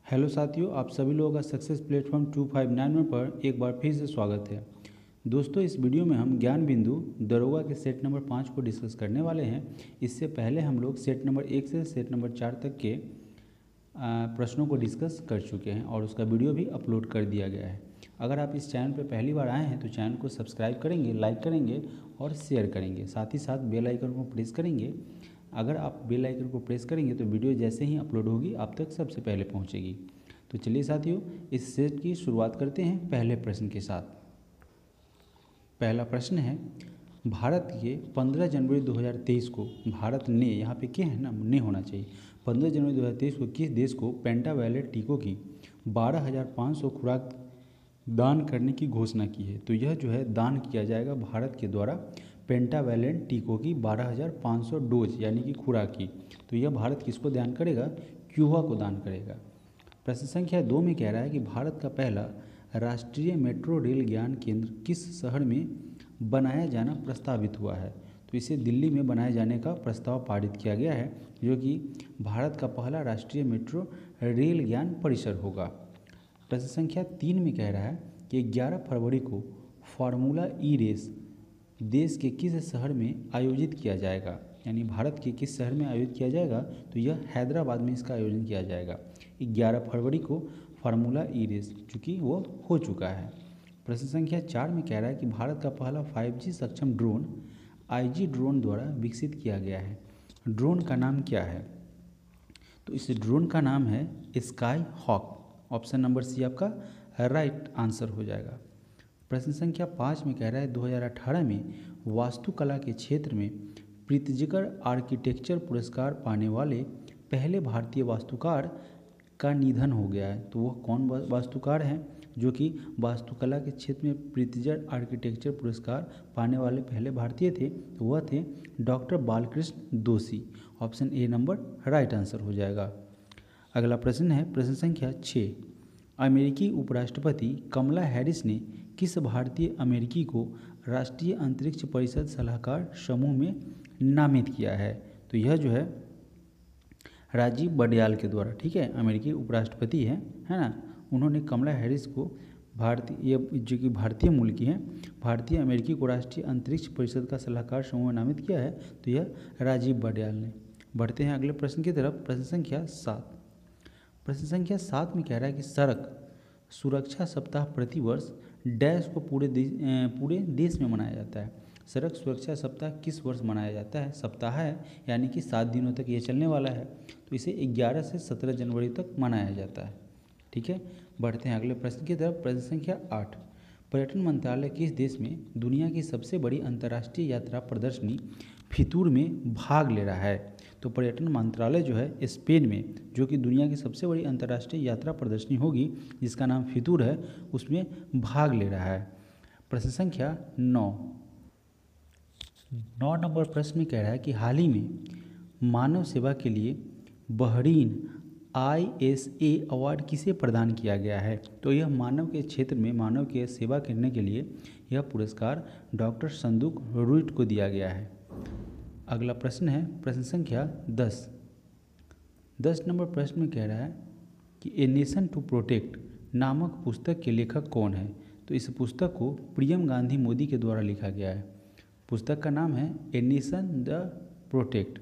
Hello साथियों, आप सभी लोगों का सक्सेस प्लेटफॉर्म 259 पर एक बार फिर से स्वागत है। दोस्तों, इस वीडियो में हम ज्ञान बिंदु दरोगा के सेट नंबर 5 को डिस्कस करने वाले हैं। इससे पहले हम लोग सेट नंबर 1 से सेट नंबर 4 तक के प्रश्नों को डिस्कस कर चुके हैं और उसका वीडियो भी अपलोड कर दिया गया है। अगर आप इस चैनल पर पहली बार आए हैं तो चैनल को सब्सक्राइब करेंगे, लाइक करेंगे और शेयर करेंगे। साथ ही साथ बेल आइकन को प्रेस करेंगे। अगर आप बेल आइकन को प्रेस करेंगे तो वीडियो जैसे ही अपलोड होगी आप तक सबसे पहले पहुंचेगी। तो चलिए साथियों, इस सेट की शुरुआत करते हैं पहले प्रश्न के साथ। पहला प्रश्न है, भारत के 15 जनवरी 2023 को भारत ने, यहाँ पे क्या है ना, ने होना चाहिए, 15 जनवरी 2023 को किस देश को पेंटावैलेंट टीकों की 12,500 खुराक दान करने की घोषणा की है? तो यह जो है दान किया जाएगा भारत के द्वारा पेंटावैलेंट टीकों की 12,500 डोज यानी कि खुराक की। तो यह भारत किसको दान करेगा? क्यूबा को दान करेगा। प्रश्न संख्या 2 में कह रहा है कि भारत का पहला राष्ट्रीय मेट्रो रेल ज्ञान केंद्र किस शहर में बनाया जाना प्रस्तावित हुआ है? तो इसे दिल्ली में बनाए जाने का प्रस्ताव पारित किया गया है, जो कि भारत का पहला राष्ट्रीय मेट्रो रेल ज्ञान परिसर होगा। प्रश्न संख्या 3 में कह रहा है कि 11 फरवरी को फार्मूला ई रेस देश के किस शहर में आयोजित किया जाएगा? यानी भारत के किस शहर में आयोजित किया जाएगा? तो यह हैदराबाद में इसका आयोजन किया जाएगा 11 फरवरी को फार्मूला ई रेस, चूँकि वो हो चुका है। प्रश्न संख्या 4 में कह रहा है कि भारत का पहला 5G सक्षम ड्रोन IG ड्रोन द्वारा विकसित किया गया है। ड्रोन का नाम क्या है? तो इस ड्रोन का नाम है Sky Hawk. Option number C आपका राइट आंसर हो जाएगा। प्रश्न संख्या 5 में कह रहा है 2018 में वास्तुकला के क्षेत्र में प्रित्जकर आर्किटेक्चर पुरस्कार पाने वाले पहले भारतीय वास्तुकार का निधन हो गया है। तो वह कौन वास्तुकार हैं जो कि वास्तुकला के क्षेत्र में प्रित्जकर आर्किटेक्चर पुरस्कार पाने वाले पहले भारतीय थे? तो वह थे डॉक्टर बालकृष्ण दोषी। Option A number right answer हो जाएगा। अगला प्रश्न है प्रश्न संख्या 6, अमेरिकी उपराष्ट्रपति कमला हैरिस ने किस भारतीय अमेरिकी को राष्ट्रीय अंतरिक्ष परिषद सलाहकार समूह में नामित किया है? तो यह जो है राजीव बड़याल के द्वारा, ठीक है, अमेरिकी उपराष्ट्रपति है ना, उन्होंने कमला हैरिस को भारतीय, जो कि भारतीय मूल की हैं, भारतीय अमेरिकी को राष्ट्रीय अंतरिक्ष परिषद का सलाहकार समूह में नामित किया है। तो यह राजीव बड़याल ने। बढ़ते हैं अगले प्रश्न की तरफ। प्रश्न संख्या 7, प्रश्न संख्या 7 में कह रहा है कि सड़क सुरक्षा सप्ताह प्रतिवर्ष डैश को पूरे देश में मनाया जाता है। सड़क सुरक्षा सप्ताह किस वर्ष मनाया जाता है? सप्ताह है यानी कि 7 दिनों तक ये चलने वाला है। तो इसे 11 से 17 जनवरी तक मनाया जाता है, ठीक है। बढ़ते हैं अगले प्रश्न की तरफ। प्रश्न संख्या 8, पर्यटन मंत्रालय किस देश में दुनिया की सबसे बड़ी अंतर्राष्ट्रीय यात्रा प्रदर्शनी फितूर में भाग ले रहा है? तो पर्यटन मंत्रालय जो है स्पेन में, जो कि दुनिया की सबसे बड़ी अंतर्राष्ट्रीय यात्रा प्रदर्शनी होगी जिसका नाम फितूर है, उसमें भाग ले रहा है। प्रश्न संख्या 9 नंबर प्रश्न में कह रहा है कि हाल ही में मानव सेवा के लिए बहरीन ISA अवार्ड किसे प्रदान किया गया है? तो यह मानव के क्षेत्र में मानव की सेवा करने के लिए यह पुरस्कार डॉक्टर संदूक रुइट को दिया गया है। अगला प्रश्न है प्रश्न संख्या 10 नंबर प्रश्न में कह रहा है कि ए नेशन टू प्रोटेक्ट नामक पुस्तक के लेखक कौन है? तो इस पुस्तक को प्रियम गांधी मोदी के द्वारा लिखा गया है। पुस्तक का नाम है ए नेशन द प्रोटेक्ट।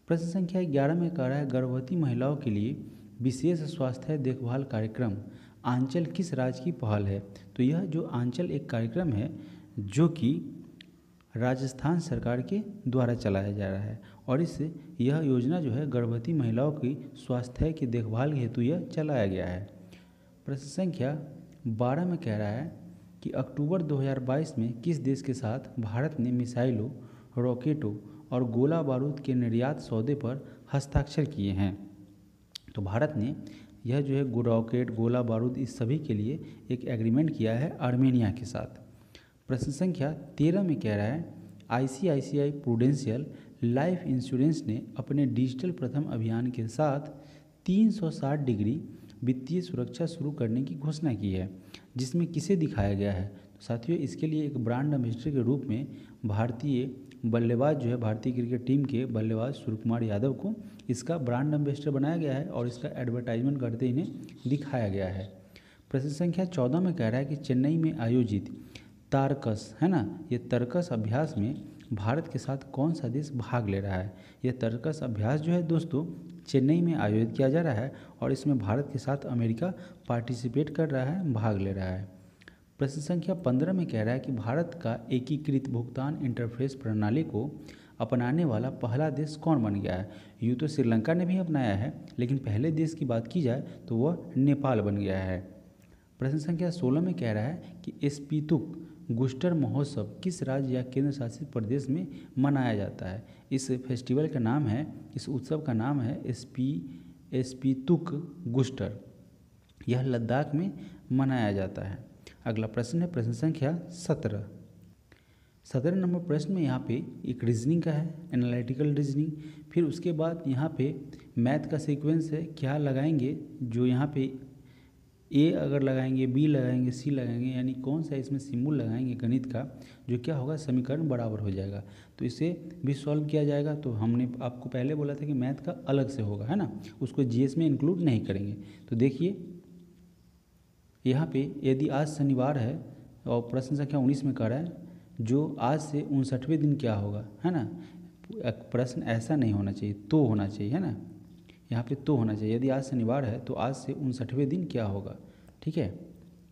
प्रश्न संख्या 11 में कह रहा है गर्भवती महिलाओं के लिए विशेष स्वास्थ्य देखभाल कार्यक्रम आंचल किस राज्य की पहल है? तो यह जो आंचल एक कार्यक्रम है जो कि राजस्थान सरकार के द्वारा चलाया जा रहा है और यह योजना जो है गर्भवती महिलाओं की स्वास्थ्य की देखभाल हेतु यह चलाया गया है। प्रश्न संख्या 12 में कह रहा है कि अक्टूबर 2022 में किस देश के साथ भारत ने मिसाइलों, रॉकेटों और गोला बारूद के निर्यात सौदे पर हस्ताक्षर किए हैं? तो भारत ने यह जो है रॉकेट, गोला बारूद, इस सभी के लिए एक एग्रीमेंट किया है आर्मेनिया के साथ। प्रश्न संख्या 13 में कह रहा है ICICI प्रूडेंशियल लाइफ इंश्योरेंस ने अपने डिजिटल प्रथम अभियान के साथ 360 डिग्री वित्तीय सुरक्षा शुरू करने की घोषणा की है, जिसमें किसे दिखाया गया है? तो साथियों, इसके लिए एक ब्रांड एम्बेसडर के रूप में भारतीय बल्लेबाज जो है भारतीय क्रिकेट टीम के बल्लेबाज सूर्य कुमार यादव को इसका ब्रांड एम्बेसडर बनाया गया है और इसका एडवर्टाइजमेंट करते इन्हें दिखाया गया है। प्रश्न संख्या 14 में कह रहा है कि चेन्नई में आयोजित तारकस है ना, ये तर्कस अभ्यास में भारत के साथ कौन सा देश भाग ले रहा है। यह तर्कस अभ्यास जो है दोस्तों चेन्नई में आयोजित किया जा रहा है और इसमें भारत के साथ अमेरिका पार्टिसिपेट कर रहा है, भाग ले रहा है। प्रश्न संख्या 15 में कह रहा है कि भारत का एकीकृत भुगतान इंटरफेस प्रणाली को अपनाने वाला पहला देश कौन बन गया है। यूँ तो श्रीलंका ने भी अपनाया है, लेकिन पहले देश की बात की जाए तो वह नेपाल बन गया है। प्रश्न संख्या 16 में कह रहा है कि स्पीतुक गुस्टर महोत्सव किस राज्य या केंद्र शासित प्रदेश में मनाया जाता है। इस फेस्टिवल का नाम है, इस उत्सव का नाम है स्पीतुक गुस्टर। यह लद्दाख में मनाया जाता है। अगला प्रश्न है प्रश्न संख्या 17 नंबर प्रश्न में यहाँ पे एक रीजनिंग का है, एनालिटिकल रीजनिंग। फिर उसके बाद यहाँ पे मैथ का सीक्वेंस है, क्या लगाएंगे, जो यहाँ पे ए अगर लगाएंगे, बी लगाएंगे, सी लगाएंगे, यानी कौन सा इसमें सिंबल लगाएंगे गणित का, जो क्या होगा समीकरण बराबर हो जाएगा। तो इसे भी सॉल्व किया जाएगा। तो हमने आपको पहले बोला था कि मैथ का अलग से होगा, है ना, उसको जीएस में इंक्लूड नहीं करेंगे। तो देखिए यहाँ पे यदि आज शनिवार है और प्रश्न संख्या 19 में कह रहा है जो आज से 59वें दिन क्या होगा, है ना। प्रश्न ऐसा नहीं होना चाहिए, तो होना चाहिए, है ना, यहाँ पे तो होना चाहिए। यदि आज शनिवार है तो आज से 59वें दिन क्या होगा, ठीक है,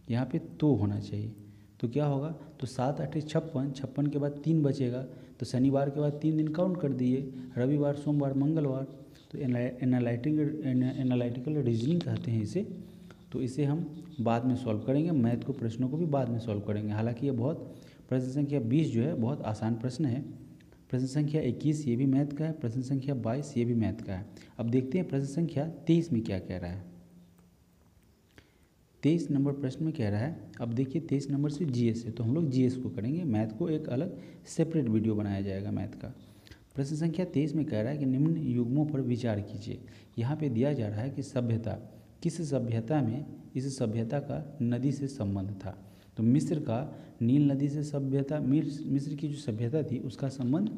यहाँ पे तो होना चाहिए। तो क्या होगा, तो 7 8 56, 56 के बाद 3 बचेगा, तो शनिवार के बाद 3 दिन काउंट कर दिए, रविवार, सोमवार, मंगलवार। तो एनालिटिकल रीजनिंग कहते हैं इसे। तो इसे हम बाद में सॉल्व करेंगे, मैथ को प्रश्नों को भी बाद में सॉल्व करेंगे। हालांकि ये बहुत प्रश्न संख्या 20 जो है बहुत आसान प्रश्न है। प्रश्न संख्या 21 ये भी मैथ का है, प्रश्न संख्या 22 ये भी मैथ का है। अब देखते हैं प्रश्न संख्या 23 में क्या कह रहा है। 23 नंबर प्रश्न में कह रहा है, अब देखिए 23 नंबर से जीएस है, तो हम लोग जीएस को करेंगे, मैथ को एक अलग सेपरेट वीडियो बनाया जाएगा मैथ का। प्रश्न संख्या 23 में कह रहा है कि निम्न युग्मों पर विचार कीजिए। यहाँ पे दिया जा रहा है कि सभ्यता, किस सभ्यता में इस सभ्यता का नदी से संबंध था। तो मिस्र का नील नदी से सभ्यता, मिस्र की जो सभ्यता थी उसका संबंध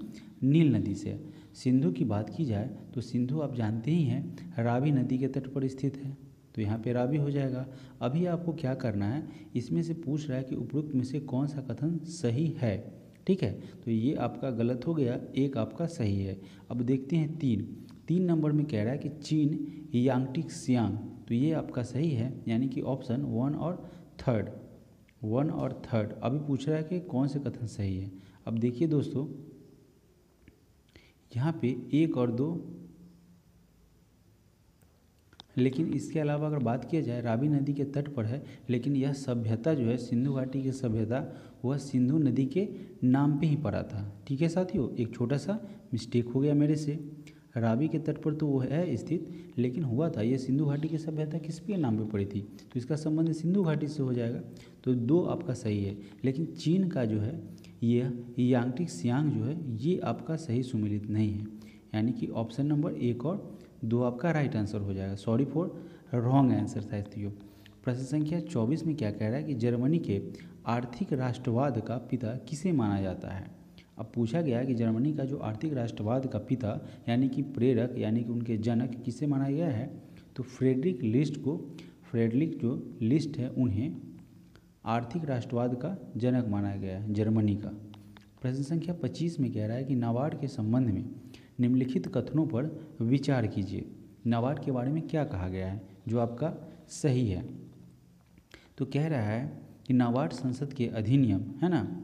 नील नदी से। सिंधु की बात की जाए तो सिंधु आप जानते ही हैं रावी नदी के तट पर स्थित है, तो यहाँ पे रावी हो जाएगा। अभी आपको क्या करना है, इसमें से पूछ रहा है कि उपरोक्त में से कौन सा कथन सही है, ठीक है। तो ये आपका गलत हो गया, एक आपका सही है। अब देखते हैं 3 नंबर में कह रहा है कि चीन यांगटिक सियांग, तो ये आपका सही है, यानी कि ऑप्शन 1 और थर्ड। अभी पूछ रहा है कि कौन से कथन सही है। अब देखिए दोस्तों यहाँ पे 1 और 2, लेकिन इसके अलावा अगर बात किया जाए रावी नदी के तट पर है, लेकिन यह सभ्यता जो है सिंधु घाटी की सभ्यता वह सिंधु नदी के नाम पे ही पड़ा था, ठीक है साथियों। एक छोटा सा मिस्टेक हो गया मेरे से, रावी के तट पर तो वो है स्थित, लेकिन हुआ था ये सिंधु घाटी की सभ्यता किस पे नाम पे पड़ी थी, तो इसका संबंध सिंधु घाटी से हो जाएगा। तो 2 आपका सही है, लेकिन चीन का जो है ये यांगटिक सियांग जो है ये आपका सही सुमेलित नहीं है, यानी कि ऑप्शन नंबर 1 और 2 आपका राइट आंसर हो जाएगा। सॉरी फॉर रॉन्ग आंसर साथियों। प्रश्न संख्या 24 में क्या कह रहा है कि जर्मनी के आर्थिक राष्ट्रवाद का पिता किसे माना जाता है। अब पूछा गया है कि जर्मनी का जो आर्थिक राष्ट्रवाद का पिता यानी कि प्रेरक यानी कि उनके जनक किसे माना गया है, तो फ्रेडरिक जो लिस्ट है उन्हें आर्थिक राष्ट्रवाद का जनक माना गया है जर्मनी का। प्रश्न संख्या 25 में कह रहा है कि नाबार्ड के संबंध में निम्नलिखित कथनों पर विचार कीजिए। नाबार्ड के बारे में क्या कहा गया है जो आपका सही है। तो कह रहा है कि नाबार्ड संसद के अधिनियम है ना,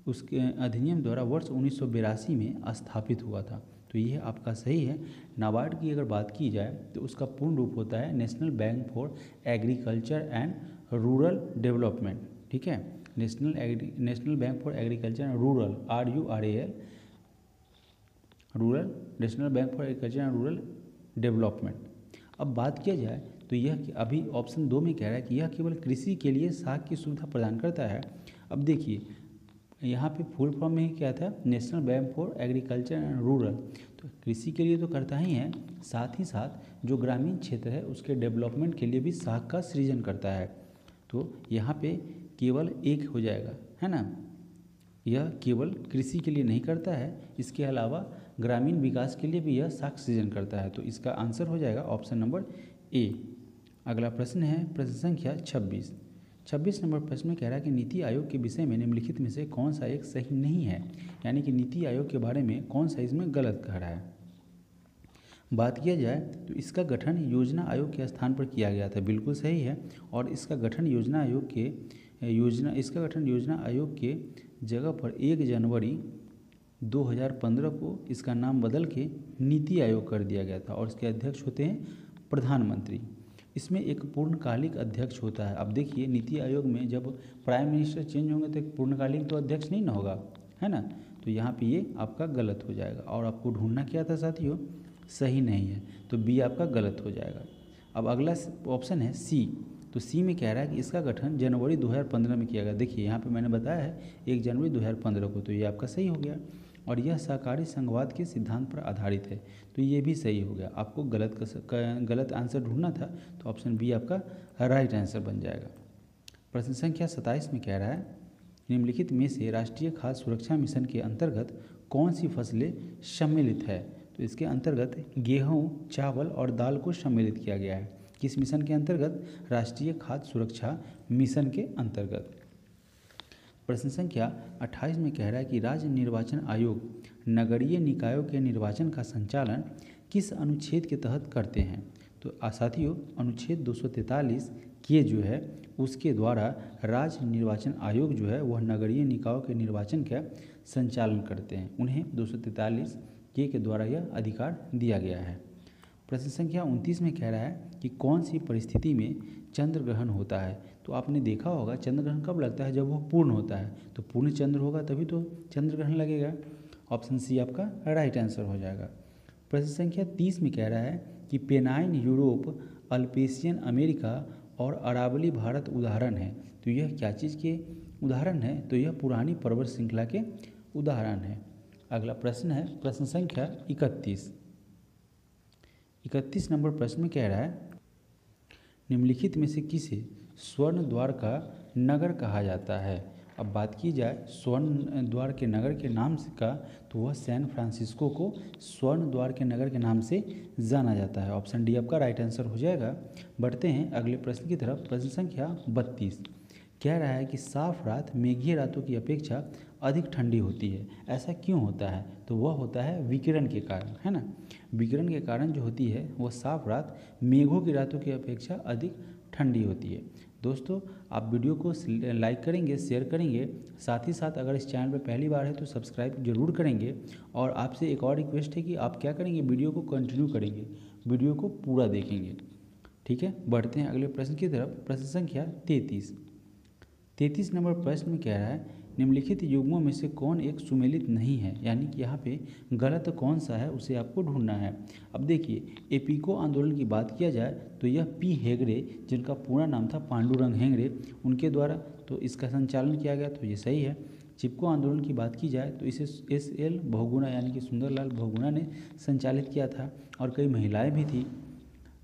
उसके अधिनियम द्वारा वर्ष 1982 में स्थापित हुआ था, तो यह आपका सही है। नाबार्ड की अगर बात की जाए तो उसका पूर्ण रूप होता है national bank for agriculture and rural development, ठीक है, national bank for agriculture and rural RURAL rural national bank for agriculture and rural development. अब बात किया जाए तो यह अभी ऑप्शन 2 में कह रहा है कि यह केवल कृषि के लिए साख की सुविधा प्रदान करता है। अब देखिए यहाँ पे फुल फॉर्म में ही क्या था, national bank for agriculture and rural, तो कृषि के लिए तो करता ही है, साथ ही साथ जो ग्रामीण क्षेत्र है उसके डेवलपमेंट के लिए भी साख का सृजन करता है। तो यहाँ पे केवल 1 हो जाएगा, है ना। यह केवल कृषि के लिए नहीं करता है, इसके अलावा ग्रामीण विकास के लिए भी यह साख सृजन करता है। तो इसका आंसर हो जाएगा ऑप्शन नंबर ए। अगला प्रश्न है प्रश्न संख्या 26 नंबर प्रश्न में कह रहा है कि नीति आयोग के विषय में निम्नलिखित में से कौन सा एक सही नहीं है, यानी कि नीति आयोग के बारे में कौन सा इसमें गलत कह रहा है। बात किया जाए तो इसका गठन योजना आयोग के स्थान पर किया गया था, बिल्कुल सही है। और इसका गठन योजना आयोग के जगह पर 1 जनवरी 2015 को इसका नाम बदल के नीति आयोग कर दिया गया था और इसके अध्यक्ष होते हैं प्रधानमंत्री। इसमें एक पूर्णकालिक अध्यक्ष होता है। अब देखिए नीति आयोग में जब प्राइम मिनिस्टर चेंज होंगे तो एक पूर्णकालिक तो अध्यक्ष नहीं ना होगा, है ना। तो यहाँ पे ये आपका गलत हो जाएगा और आपको ढूंढना क्या था साथियों, सही नहीं है, तो बी आपका गलत हो जाएगा। अब अगला ऑप्शन है सी। तो सी में कह रहा है कि इसका गठन जनवरी 2015 में किया गया। देखिए यहाँ पे मैंने बताया है 1 जनवरी 2015 को, तो ये आपका सही हो गया। और यह सहकारी संघवाद के सिद्धांत पर आधारित है, तो ये भी सही हो गया। आपको गलत आंसर ढूंढना था, तो ऑप्शन बी आपका राइट आंसर बन जाएगा। प्रश्न संख्या 27 में कह रहा है निम्नलिखित में से राष्ट्रीय खाद्य सुरक्षा मिशन के अंतर्गत कौन सी फसलें सम्मिलित है। तो इसके अंतर्गत गेहूँ, चावल और दाल को सम्मिलित किया गया है। किस मिशन के अंतर्गत, राष्ट्रीय खाद्य सुरक्षा मिशन के अंतर्गत। प्रश्न संख्या 28 में कह रहा है कि राज्य निर्वाचन आयोग नगरीय निकायों के निर्वाचन का संचालन किस अनुच्छेद के तहत करते हैं। तो साथियों अनुच्छेद 243 के जो है उसके द्वारा राज्य निर्वाचन आयोग जो है वह नगरीय निकायों के निर्वाचन का संचालन करते हैं। उन्हें 243 के द्वारा यह अधिकार दिया गया है। प्रश्न संख्या 29 में कह रहा है कि कौन सी परिस्थिति में चंद्र ग्रहण होता है। तो आपने देखा होगा चंद्र ग्रहण कब लगता है, जब वो पूर्ण होता है। तो पूर्ण चंद्र होगा तभी तो चंद्र ग्रहण लगेगा। ऑप्शन सी आपका राइट आंसर हो जाएगा। प्रश्न संख्या 30 में कह रहा है कि पेनाइन यूरोप, अल्पेशियन अमेरिका और अरावली भारत उदाहरण है। तो यह क्या चीज़ के उदाहरण है, तो यह पुरानी पर्वत श्रृंखला के उदाहरण है। अगला प्रश्न है प्रश्न संख्या 31 नंबर प्रश्न में कह रहा है निम्नलिखित में से किसे स्वर्ण द्वार का नगर कहा जाता है। अब बात की जाए स्वर्ण द्वार के नगर के नाम से का, तो वह सैन फ्रांसिस्को को स्वर्ण द्वार के नगर के नाम से जाना जाता है। ऑप्शन डी आपका राइट आंसर हो जाएगा। बढ़ते हैं अगले प्रश्न की तरफ। प्रश्न संख्या 32 कह रहा है कि साफ रात मेघीय रातों की अपेक्षा अधिक ठंडी होती है, ऐसा क्यों होता है। तो वह होता है विकिरण के कारण, है ना। विकिरण के कारण जो होती है वह साफ रात मेघों की रातों की अपेक्षा अधिक ठंडी होती है। दोस्तों आप वीडियो को लाइक करेंगे, शेयर करेंगे, साथ ही साथ अगर इस चैनल पर पहली बार है तो सब्सक्राइब जरूर करेंगे। और आपसे एक और रिक्वेस्ट है कि आप क्या करेंगे, वीडियो को कंटिन्यू करेंगे, वीडियो को पूरा देखेंगे, ठीक है। बढ़ते हैं अगले प्रश्न की तरफ। प्रश्न संख्या 33 नंबर प्रश्न में कह रहा है निम्नलिखित युग्मों में से कौन एक सुमेलित नहीं है, यानी कि यहाँ पे गलत कौन सा है उसे आपको ढूंढना है। अब देखिए एपीको आंदोलन की बात किया जाए तो यह पी हेगड़े, जिनका पूरा नाम था पांडुरंग हेगड़े, उनके द्वारा तो इसका संचालन किया गया, तो ये सही है। चिपको आंदोलन की बात की जाए तो इसे SL बहुगुणा यानी कि सुंदरलाल बहुगुणा ने संचालित किया था और कई महिलाएँ भी थी।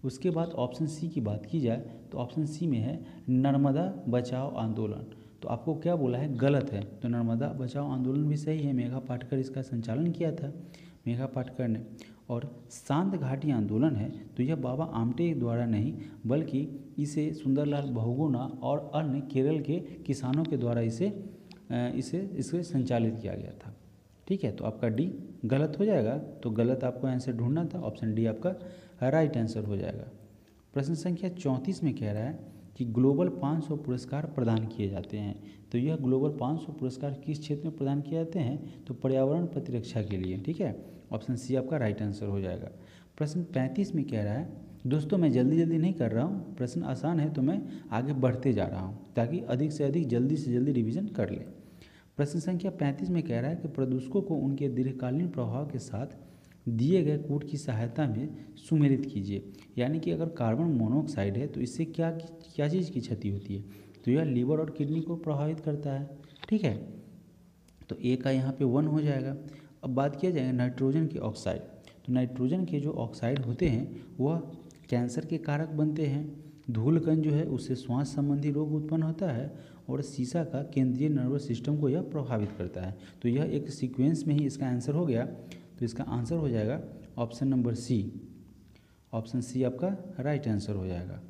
उसके बाद ऑप्शन सी की बात की जाए तो ऑप्शन सी में है नर्मदा बचाओ आंदोलन। तो आपको क्या बोला है, गलत है। तो नर्मदा बचाओ आंदोलन भी सही है, मेघा पाटकर इसका संचालन किया था, मेघा पाटकर ने। और शांत घाटी आंदोलन है तो यह बाबा आमटे द्वारा नहीं बल्कि इसे सुंदरलाल बहुगुणा और अन्य केरल के किसानों के द्वारा इसे संचालित किया गया था, ठीक है। तो आपका डी गलत हो जाएगा। तो गलत आपको आंसर ढूंढना था, ऑप्शन डी आपका राइट आंसर हो जाएगा। प्रश्न संख्या 34 में कह रहा है कि ग्लोबल 500 पुरस्कार प्रदान किए जाते हैं। तो यह ग्लोबल 500 पुरस्कार किस क्षेत्र में प्रदान किए जाते हैं, तो पर्यावरण प्रतिरक्षा के लिए, ठीक है। ऑप्शन सी आपका राइट आंसर हो जाएगा। प्रश्न 35 में कह रहा है, दोस्तों मैं जल्दी नहीं कर रहा हूँ, प्रश्न आसान है तो मैं आगे बढ़ते जा रहा हूँ ताकि अधिक से अधिक जल्दी से जल्दी रिविजन कर लें। प्रश्न संख्या 35 में कह रहा है कि प्रदूषकों को उनके दीर्घकालीन प्रभाव के साथ दिए गए कूट की सहायता में सुमेलित कीजिए। यानी कि अगर कार्बन मोनोऑक्साइड है तो इससे क्या चीज़ की क्षति होती है, तो यह लीवर और किडनी को प्रभावित करता है, ठीक है। तो ए का यहाँ पे 1 हो जाएगा। अब बात किया जाए नाइट्रोजन के ऑक्साइड। तो नाइट्रोजन के जो ऑक्साइड होते हैं वह कैंसर के कारक बनते हैं, धूल कण जो है उससे श्वास संबंधी रोग उत्पन्न होता है और शीशा का केंद्रीय नर्वस सिस्टम को यह प्रभावित करता है। तो यह एक सीक्वेंस में ही इसका आंसर हो गया। तो इसका आंसर हो जाएगा option number C. Option C आपका राइट आंसर हो जाएगा।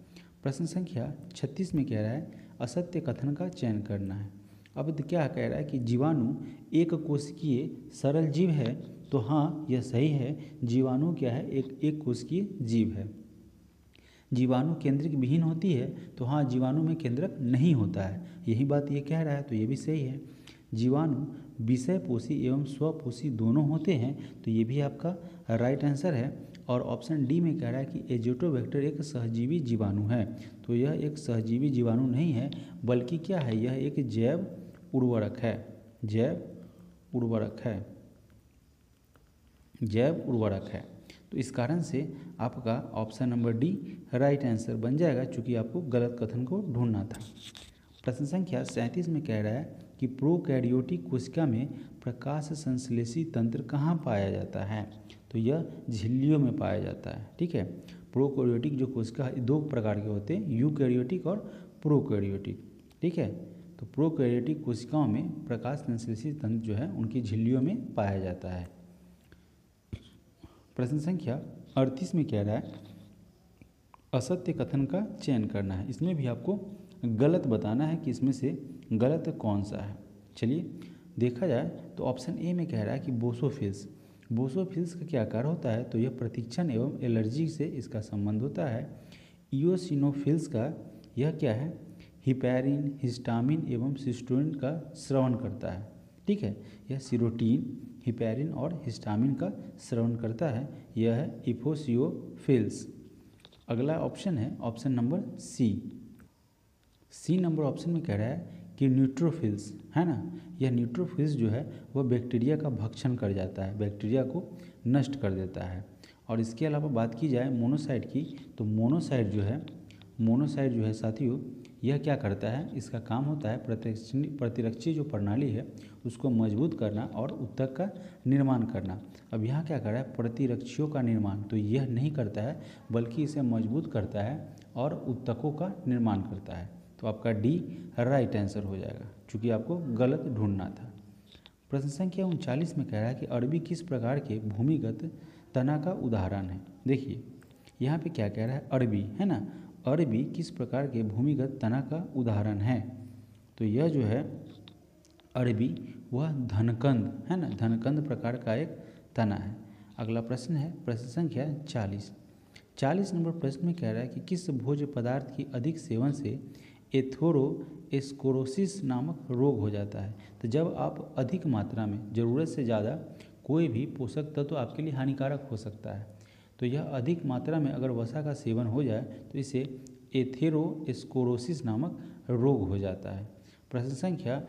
प्रश्न संख्या 36 में कह रहा है असत्य कथन का चयन करना है। अब क्या कह रहा है कि जीवाणु एक कोशिकीय सरल जीव है। तो हाँ, यह सही है। जीवाणु क्या है, एक कोशिकीय जीव है। जीवाणु केंद्रक विहीन होती है। तो हाँ, जीवाणु में केंद्रक नहीं होता है, यही बात ये कह रहा है, तो ये भी सही है। जीवाणु विषय पोषी एवं स्वपोषी दोनों होते हैं। तो ये भी आपका राइट आंसर है। और ऑप्शन डी में कह रहा है कि एजोटोबैक्टर एक सहजीवी जीवाणु है। तो यह एक सहजीवी जीवाणु नहीं है, बल्कि क्या है, यह एक जैव उर्वरक है। जैव उर्वरक है, जैव उर्वरक है। तो इस कारण से आपका option number D right answer बन जाएगा, चूँकि आपको गलत कथन को ढूंढना था। प्रश्न संख्या 37 में कह रहा है कि प्रोकैरियोटिक कोशिका में प्रकाश संश्लेषी तंत्र कहाँ पाया जाता है। तो यह झिल्लियों में पाया जाता है। ठीक है, प्रोकैरियोटिक जो कोशिका दो प्रकार के होते हैं, यूकैरियोटिक और प्रोकैरियोटिक। ठीक है, तो प्रोकैरियोटिक कोशिकाओं में प्रकाश संश्लेषी तंत्र जो है उनकी झिल्लियों में पाया जाता है। प्रश्न संख्या 38 में कह रहा है असत्य कथन का चयन करना है। इसमें भी आपको गलत बताना है कि इसमें से गलत कौन सा है। चलिए देखा जाए तो ऑप्शन ए में कह रहा है कि बोसोफिल्स। बोसोफिल्स का क्या कार्य होता है, तो यह प्रतिक्षण एवं एलर्जी से इसका संबंध होता है। इओसिनोफिल्स का यह क्या है, हिपैरिन, हिस्टामिन एवं सिस्टोनिन का स्रवण करता है। ठीक है, यह सीरोटीन, हिपैरिन और हिस्टामिन का स्रवण करता है। यह है इफोसियोफिल्स। अगला ऑप्शन है option number C number option में कह रहा है कि न्यूट्रोफिल्स है ना। यह न्यूट्रोफिल्स जो है वह बैक्टीरिया का भक्षण कर जाता है, बैक्टीरिया को नष्ट कर देता है। और इसके अलावा बात की जाए मोनोसाइट की, तो मोनोसाइट जो है साथियों, यह क्या करता है, इसका काम होता है प्रतिरक्षी जो प्रणाली है उसको मजबूत करना और उत्तक का निर्माण करना। अब यहाँ क्या कर रहा है, प्रतिरक्षियों का निर्माण तो यह नहीं करता है, बल्कि इसे मजबूत करता है और उत्तकों का निर्माण करता है। तो आपका डी राइट आंसर हो जाएगा, चूँकि आपको गलत ढूंढना था। प्रश्न संख्या 39 में कह रहा है कि अरबी किस प्रकार के भूमिगत तना का उदाहरण है। देखिए यहाँ पे क्या कह रहा है, अरबी है ना। अरबी किस प्रकार के भूमिगत तना का उदाहरण है, तो यह जो है अरबी वह धनकंद है ना, धनकंद प्रकार का एक तना है। अगला प्रश्न है प्रश्न संख्या 40 नंबर प्रश्न में कह रहा है कि किस भोज्य पदार्थ की अधिक सेवन से एथेरोस्क्लेरोसिस नामक रोग हो जाता है। तो जब आप अधिक मात्रा में ज़रूरत से ज़्यादा कोई भी पोषक तत्व आपके लिए हानिकारक हो सकता है। तो यह अधिक मात्रा में अगर वसा का सेवन हो जाए तो इसे एथेरोस्क्लेरोसिस नामक रोग हो जाता है। प्रश्न संख्या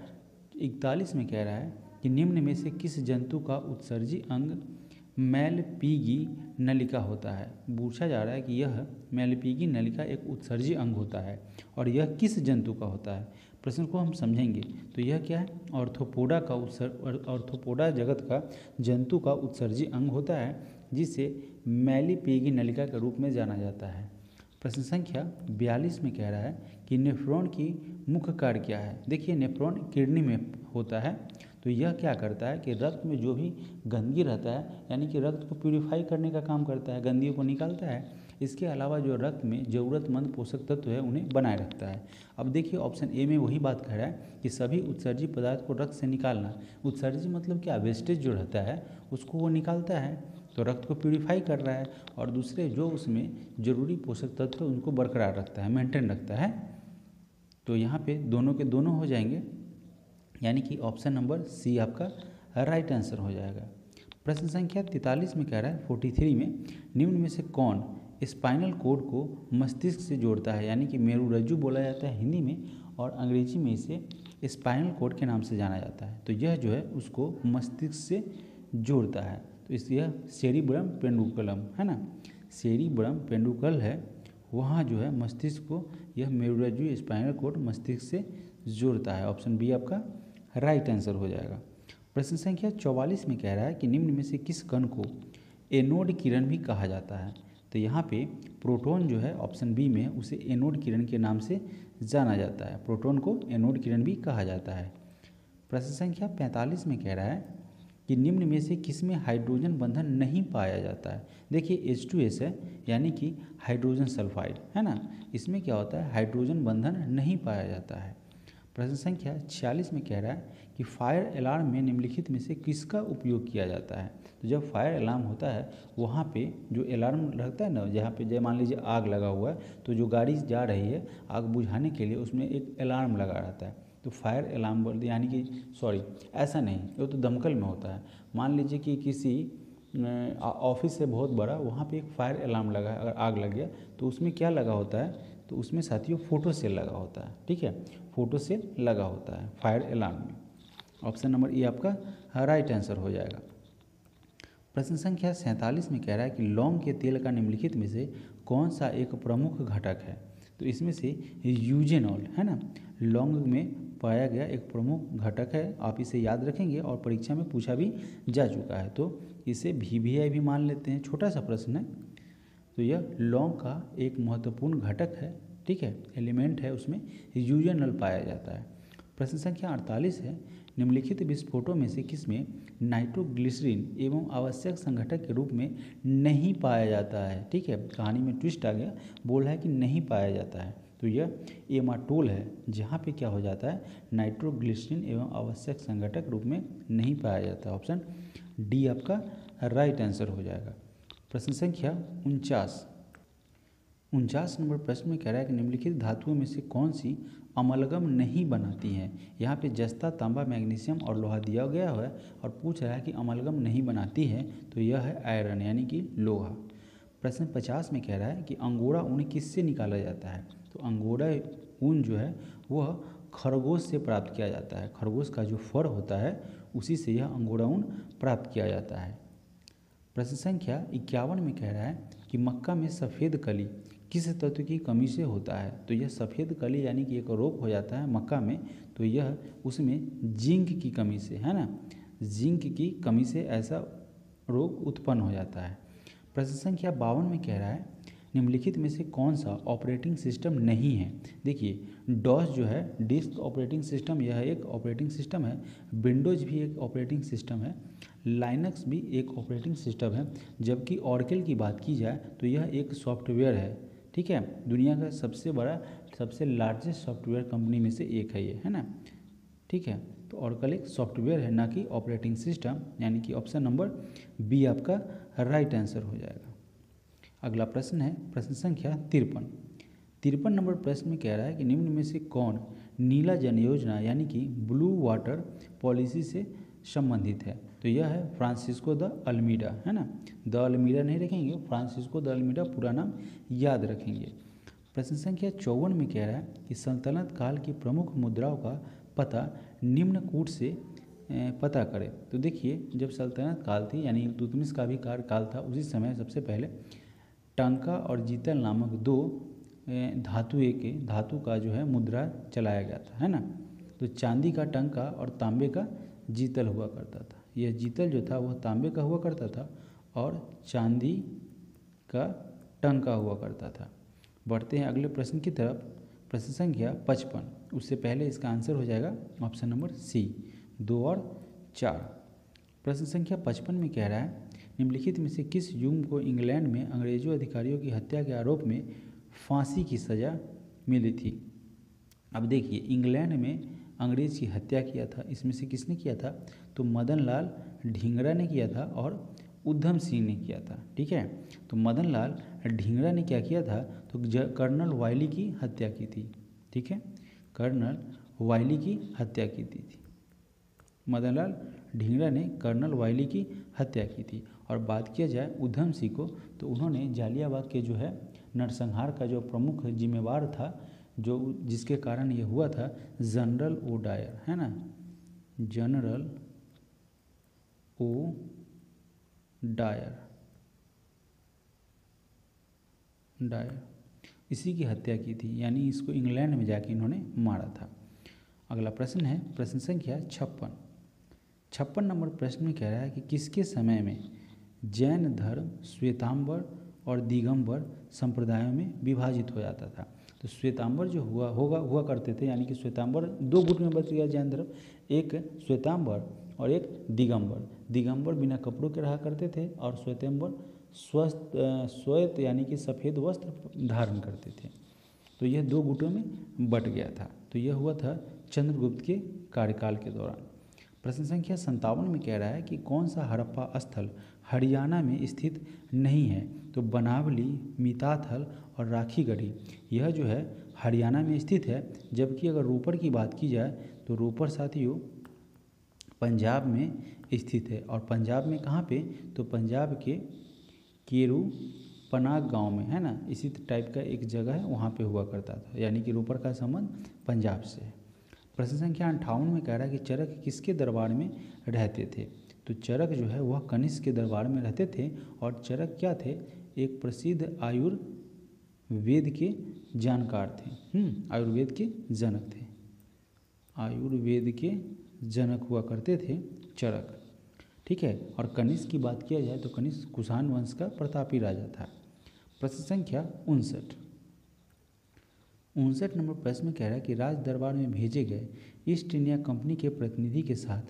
41 में कह रहा है कि निम्न में से किस जंतु का उत्सर्जी अंग मैलपीगी नलिका होता है। पूछा जा रहा है कि यह मैलपीगी नलिका एक उत्सर्जी अंग होता है और यह किस जंतु का होता है। प्रश्न को हम समझेंगे तो यह क्या है, ऑर्थोपोडा जगत का जंतु का उत्सर्जी अंग होता है, जिसे मैलपीगी नलिका के रूप में जाना जाता है। प्रश्न संख्या 42 में कह रहा है कि नेफ्रॉन की मुख्य कार्य क्या है। देखिए नेफ्रॉन किडनी में होता है, तो यह क्या करता है कि रक्त में जो भी गंदगी रहता है, यानी कि रक्त को प्यूरिफाई करने का काम करता है, गंदगी को निकालता है। इसके अलावा जो रक्त में ज़रूरतमंद पोषक तत्व है उन्हें बनाए रखता है। अब देखिए ऑप्शन ए में वही बात कह रहा है कि सभी उत्सर्जी पदार्थ को रक्त से निकालना। उत्सर्जी मतलब क्या, वेस्टेज जो रहता है उसको वो निकालता है, तो रक्त को प्यूरिफाई कर रहा है और दूसरे जो उसमें ज़रूरी पोषक तत्व उनको बरकरार रखता है, मेंटेन रखता है। तो यहाँ पे दोनों के दोनों हो जाएंगे, यानी कि ऑप्शन नंबर सी आपका राइट आंसर हो जाएगा। प्रश्न संख्या 43 में कह रहा है 43 में निम्न में से कौन स्पाइनल कोड को मस्तिष्क से जोड़ता है, यानी कि मेरुरज्जु बोला जाता है हिंदी में और अंग्रेजी में इसे स्पाइनल कोड के नाम से जाना जाता है। तो यह जो है उसको मस्तिष्क से जोड़ता है, तो इस यह सेरिब्रम पेंडुकलम है ना, सेरिब्रम पेंडुकल है, वहाँ जो है मस्तिष्क को यह मेरुरज्जु स्पाइनल कोड मस्तिष्क से जोड़ता है। ऑप्शन बी आपका राइट आंसर हो जाएगा। प्रश्न संख्या 44 में कह रहा है कि निम्न में से किस कण को एनोड किरण भी कहा जाता है। तो यहाँ पे प्रोटॉन जो है ऑप्शन बी में उसे एनोड किरण के नाम से जाना जाता है। प्रोटॉन को एनोड किरण भी कहा जाता है। प्रश्न संख्या 45 में कह रहा है कि निम्न में से किसमें हाइड्रोजन बंधन नहीं पाया जाता है। देखिए H2S है यानी कि हाइड्रोजन सल्फाइड है ना, इसमें क्या होता है हाइड्रोजन बंधन नहीं पाया जाता है। प्रश्न संख्या 46 में कह रहा है कि फायर अलार्म में निम्नलिखित में से किसका उपयोग किया जाता है। तो जब फायर अलार्म होता है वहाँ पे जो अलार्म लगता है ना, जहाँ पे जब मान लीजिए आग लगा हुआ है तो जो गाड़ी जा रही है आग बुझाने के लिए उसमें एक अलार्म लगा रहता है, तो फायर अलार्म बोलते यानी कि सॉरी ऐसा नहीं, वो तो दमकल में होता है। मान लीजिए कि किसी ऑफिस से बहुत बड़ा वहाँ पे एक फायर अलार्म लगा है, अगर आग लग गया तो उसमें क्या लगा होता है, तो उसमें साथियों फोटो सेल लगा होता है। ठीक है, फोटो सेल लगा होता है फायर अलार्म में। ऑप्शन नंबर ए आपका राइट आंसर हो जाएगा। प्रश्न संख्या 47 में कह रहा है कि लौंग के तेल का निम्नलिखित में से कौन सा एक प्रमुख घटक है। तो इसमें से यूजेनॉल है ना, लौंग में पाया गया एक प्रमुख घटक है। आप इसे याद रखेंगे और परीक्षा में पूछा भी जा चुका है, तो इसे VVI भी मान लेते हैं, छोटा सा प्रश्न है। तो यह लौंग का एक महत्वपूर्ण घटक है, ठीक है, एलिमेंट है, उसमें यूजेनॉल पाया जाता है। प्रश्न संख्या 48 है, निम्नलिखित विस्फोटों में से किसमें नाइट्रोग्लिसरीन एवं आवश्यक संघटक के रूप में नहीं पाया जाता है। ठीक है, कहानी में ट्विस्ट आ गया, बोल रहा है कि नहीं पाया जाता है। तो यह एमाटोल है, जहाँ पे क्या हो जाता है नाइट्रोग्लिसरीन एवं आवश्यक संघटक रूप में नहीं पाया जाता है। ऑप्शन डी आपका राइट आंसर हो जाएगा। प्रश्न संख्या 49 नंबर प्रश्न में कह रहा है कि निम्नलिखित धातुओं में से कौन सी अमलगम नहीं बनाती हैं। यहाँ पे जस्ता, तांबा, मैग्नीशियम और लोहा दिया गया है और पूछ रहा है कि अमलगम नहीं बनाती है, तो यह है आयरन यानी कि लोहा। प्रश्न 50 में कह रहा है कि अंगोरा ऊन किससे निकाला जाता है। तो अंगोरा ऊन जो है वह खरगोश से प्राप्त किया जाता है। खरगोश का जो फर होता है उसी से यह अंगोरा ऊन प्राप्त किया जाता है। प्रश्न संख्या 51 में कह रहा है कि मक्का में सफ़ेद कली किस तत्व की कमी से होता है। तो यह सफ़ेद कली यानी कि एक रोग हो जाता है मक्का में, तो यह उसमें जिंक की कमी से है ना, जिंक की कमी से ऐसा रोग उत्पन्न हो जाता है। प्रश्न संख्या 52 में कह रहा है निम्नलिखित में से कौन सा ऑपरेटिंग सिस्टम नहीं है। देखिए डॉस जो है डिस्क ऑपरेटिंग सिस्टम, यह एक ऑपरेटिंग सिस्टम है। विंडोज भी एक ऑपरेटिंग सिस्टम है। लाइनक्स भी एक ऑपरेटिंग सिस्टम है। जबकि ऑरेकल की बात की जाए तो यह एक सॉफ्टवेयर है। ठीक है, दुनिया का सबसे बड़ा, सबसे लार्जेस्ट सॉफ्टवेयर कंपनी में से एक है ये, है ना। ठीक है, तो ऑरेकल एक सॉफ्टवेयर है ना कि ऑपरेटिंग सिस्टम, यानी कि ऑप्शन नंबर बी आपका राइट आंसर हो जाएगा। अगला प्रश्न है प्रश्न संख्या 53 नंबर प्रश्न में कह रहा है कि निम्न में से कौन नीला जन योजना यानी कि ब्लू वाटर पॉलिसी से संबंधित है। तो यह है फ्रांसिस्को द अल्मीडा, है ना, द अल्मीडा नहीं रखेंगे, फ्रांसिस्को द अल्मीडा पूरा नाम याद रखेंगे। प्रश्न संख्या 54 में कह रहा है कि सल्तनत काल की प्रमुख मुद्राओं का पता निम्न कूट से पता करें। तो देखिए जब सल्तनत काल थी यानी इल्तुतमिश का भी कार्यकाल था, उसी समय सबसे पहले टंका और जीतल नामक दो धातु का जो है मुद्रा चलाया गया था, है ना। तो चांदी का टंका और तांबे का जीतल हुआ करता था। यह जीतल जो था वह तांबे का हुआ करता था और चांदी का टंका हुआ करता था। बढ़ते हैं अगले प्रश्न की तरफ। प्रश्न संख्या 55, उससे पहले इसका आंसर हो जाएगा ऑप्शन नंबर सी 2 और 4। प्रश्न संख्या 55 में कह रहा है निम्नलिखित में से किस युग को इंग्लैंड में अंग्रेजों अधिकारियों की हत्या के आरोप में फांसी की सज़ा मिली थी। अब देखिए इंग्लैंड में अंग्रेज की हत्या किया था, इसमें से किसने किया था, तो मदन लाल ढींगरा ने किया था और उधम सिंह ने किया था। ठीक है, तो मदन लाल ढींगरा ने क्या किया था, तो कर्नल वायली की हत्या की थी। ठीक है, कर्नल वायली की हत्या की थी। मदन लाल ढींगरा ने कर्नल वायली की हत्या की थी। और बात किया जाए उधम सिंह को, तो उन्होंने जालियाबाग के जो है नरसंहार का जो प्रमुख जिम्मेवार था, जो जिसके कारण ये हुआ था, जनरल ओ डायर, है ना, जनरल ओ डायर इसी की हत्या की थी, यानी इसको इंग्लैंड में जाके इन्होंने मारा था। अगला प्रश्न है प्रश्न संख्या 56 नंबर प्रश्न में कह रहा है कि किसके समय में जैन धर्म श्वेतांबर और दिगंबर संप्रदायों में विभाजित हो जाता था। तो श्वेतांबर जो हुआ करते थे, यानी कि श्वेतांबर दो गुट में बच गया जैन धर्म, एक श्वेतांबर और एक दिगंबर। दिगंबर बिना कपड़ों के रहा करते थे और श्वेतांबर श्वेत यानी कि सफ़ेद वस्त्र धारण करते थे। तो यह दो गुटों में बट गया था। तो यह हुआ था चंद्रगुप्त के कार्यकाल के दौरान। प्रश्न संख्या 57 में कह रहा है कि कौन सा हड़प्पा स्थल हरियाणा में स्थित नहीं है। तो बनावली, मिताथल और राखीगढ़ी यह जो है हरियाणा में स्थित है, जबकि अगर रोपड़ की बात की जाए तो रोपड़ साथियों पंजाब में स्थित है। और पंजाब में कहाँ पे, तो पंजाब के केरू पनाग गांव में, है ना, इसी टाइप का एक जगह है, वहाँ पे हुआ करता था। यानी कि रोपड़ का संबंध पंजाब से है। प्रश्न संख्या 58 में कह रहा है कि चरक किसके दरबार में रहते थे। तो चरक जो है वह कनिष्क के दरबार में रहते थे। और चरक क्या थे, एक प्रसिद्ध आयुर्वेद के जानकार थे। आयुर्वेद के जनक थे, आयुर्वेद के जनक हुआ करते थे चरक। ठीक है। और कनिष्क की बात किया जाए तो कनिष्क कुषाण वंश का प्रतापी राजा था। प्रश्न संख्या 59 नंबर प्रश्न में कह रहा है कि राज दरबार में भेजे गए ईस्ट इंडिया कंपनी के प्रतिनिधि के साथ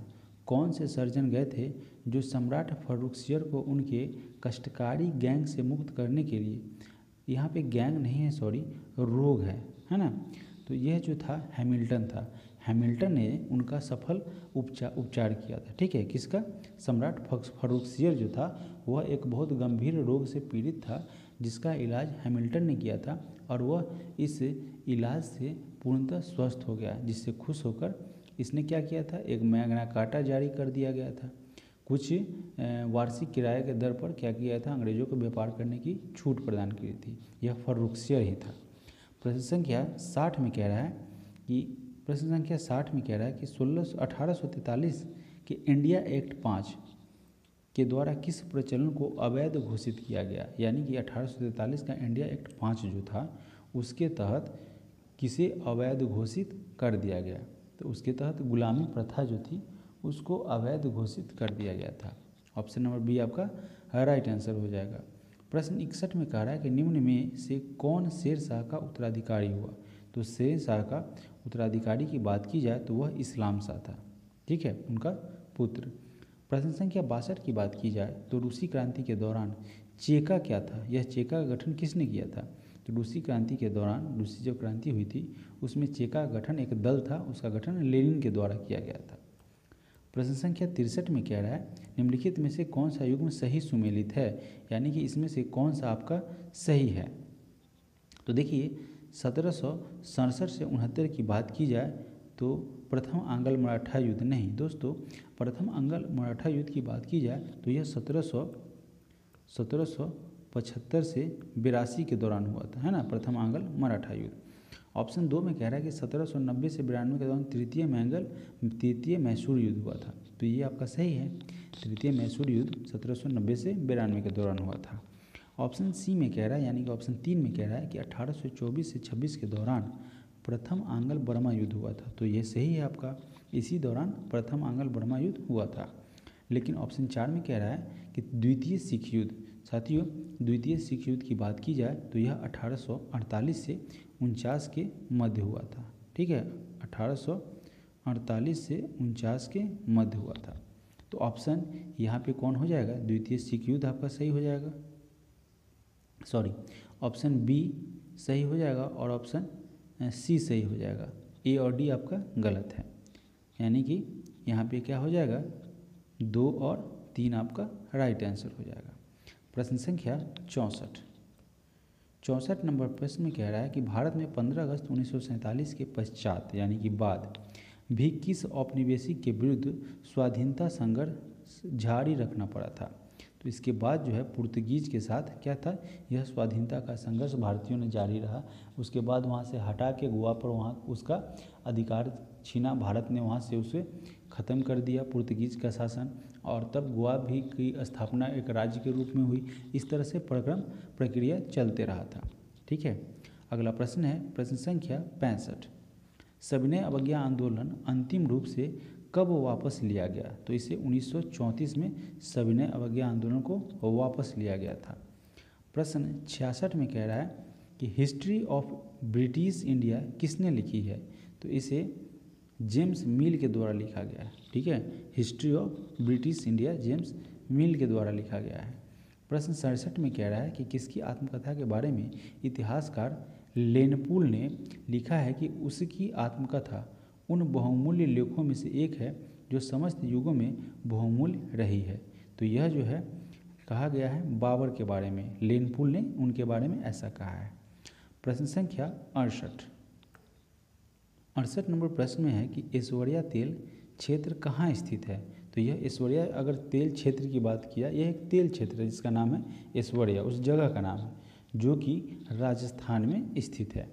कौन से सर्जन गए थे जो सम्राट फर्रुखसियर को उनके कष्टकारी गैंग से मुक्त करने के लिए, यहाँ पे गैंग नहीं है, सॉरी, रोग है ना। तो यह जो था हैमिल्टन था। हैमिल्टन ने उनका सफल उपचार किया था। ठीक है। किसका, सम्राट फर्रुखसियर जो था वह एक बहुत गंभीर रोग से पीड़ित था, जिसका इलाज हैमिल्टन ने किया था और वह इस इलाज से पूर्णतः स्वस्थ हो गया, जिससे खुश होकर इसने क्या किया था, एक मैग्ना कार्टा जारी कर दिया गया था। कुछ वार्षिक किराए के दर पर क्या किया था, अंग्रेजों को व्यापार करने की छूट प्रदान की थी। यह फर्रुखसियर ही था। प्रश्न संख्या 60 में कह रहा है कि 1843 के इंडिया एक्ट 5 के द्वारा किस प्रचलन को अवैध घोषित किया गया। यानी कि 1843 का इंडिया एक्ट 5 जो था उसके तहत किसे अवैध घोषित कर दिया गया। तो उसके तहत गुलामी प्रथा जो थी उसको अवैध घोषित कर दिया गया था। ऑप्शन नंबर बी आपका राइट आंसर हो जाएगा। प्रश्न 61 में कह रहा है कि निम्न में से कौन शेरशाह का उत्तराधिकारी हुआ। तो शेरशाह का उत्तराधिकारी की बात की जाए तो वह इस्लाम शाह था। ठीक है, उनका पुत्र। प्रश्न संख्या 62 की बात की जाए तो रूसी क्रांति के दौरान चेका क्या था, यह चेका का गठन किसने किया था। तो रूसी क्रांति के दौरान, रूसी जब क्रांति हुई थी उसमें चेका का गठन एक दल था, उसका गठन लेनिन के द्वारा किया गया था। प्रश्न संख्या 63 में कह रहा है निम्नलिखित में से कौन सा युग्म सही सुमेलित है, यानी कि इसमें से कौन सा आपका सही है। तो देखिए 1767 से 69 की बात की जाए तो प्रथम आंग्ल मराठा युद्ध, नहीं दोस्तों, प्रथम आंग्ल मराठा युद्ध की बात की जाए तो यह 1775 से 82 के दौरान हुआ था, है ना, प्रथम आंग्ल मराठा युद्ध। ऑप्शन 2 में कह रहा है कि 1790 से 92 के दौरान तृतीय मैसूर युद्ध हुआ था। तो ये आपका सही है, तृतीय मैसूर युद्ध 1790 से 92 के दौरान हुआ था। ऑप्शन सी में कह रहा है, यानी कि ऑप्शन 3 में कह रहा है कि 1824 से 26 के दौरान प्रथम आंग्ल बर्मा युद्ध हुआ था। तो ये सही है आपका, इसी दौरान प्रथम आंग्ल बर्मा युद्ध हुआ था। लेकिन ऑप्शन 4 में कह रहा है कि द्वितीय सिख युद्ध, साथियों द्वितीय सिख युद्ध की बात की जाए तो यह 1848 से 49 के मध्य हुआ था। ठीक है, 1848 से 49 के मध्य हुआ था। तो ऑप्शन यहाँ पे कौन हो जाएगा, द्वितीय सिख युद्ध आपका सही हो जाएगा, सॉरी ऑप्शन बी सही हो जाएगा और ऑप्शन सी सही हो जाएगा। ए और डी आपका गलत है, यानी कि यहाँ पे क्या हो जाएगा, 2 और 3 आपका राइट आंसर हो जाएगा। प्रश्न संख्या 64 नंबर प्रश्न में कह रहा है कि भारत में 15 अगस्त 1947 के पश्चात, यानी कि बाद भी किस औपनिवेशिक के विरुद्ध स्वाधीनता संघर्ष जारी रखना पड़ा था। तो इसके बाद जो है पुर्तगीज के साथ क्या था, यह स्वाधीनता का संघर्ष भारतीयों ने जारी रहा। उसके बाद वहाँ से हटा के गोवा पर वहाँ उसका अधिकार छीना, भारत ने वहाँ से उसे ख़त्म कर दिया पुर्तगीज का शासन, और तब गोवा भी की स्थापना एक राज्य के रूप में हुई। इस तरह से प्रक्रिया चलते रहा था। ठीक है, अगला प्रश्न है प्रश्न संख्या 65। सविनय अवज्ञा आंदोलन अंतिम रूप से कब वापस लिया गया। तो इसे 1934 में सविनय अवज्ञा आंदोलन को वापस लिया गया था। प्रश्न 66 में कह रहा है कि हिस्ट्री ऑफ ब्रिटिश इंडिया किसने लिखी है, तो इसे जेम्स मिल के द्वारा लिखा गया है। ठीक है, history of British India James मिल के द्वारा लिखा गया है। प्रश्न 67 में कह रहा है कि किसकी आत्मकथा के बारे में इतिहासकार लेनपूल ने लिखा है कि उसकी आत्मकथा उन बहुमूल्य लेखों में से एक है जो समस्त युगों में बहुमूल्य रही है। तो यह जो है कहा गया है बाबर के बारे में, लेनपूल ने उनके बारे में ऐसा कहा है। प्रश्न संख्या 68 नंबर प्रश्न में है कि ऐश्वर्या तेल क्षेत्र कहाँ स्थित है। तो यह ऐश्वर्या अगर तेल क्षेत्र की बात किया, यह एक तेल क्षेत्र है जिसका नाम है ऐश्वर्या, उस जगह का नाम है जो कि राजस्थान में स्थित है।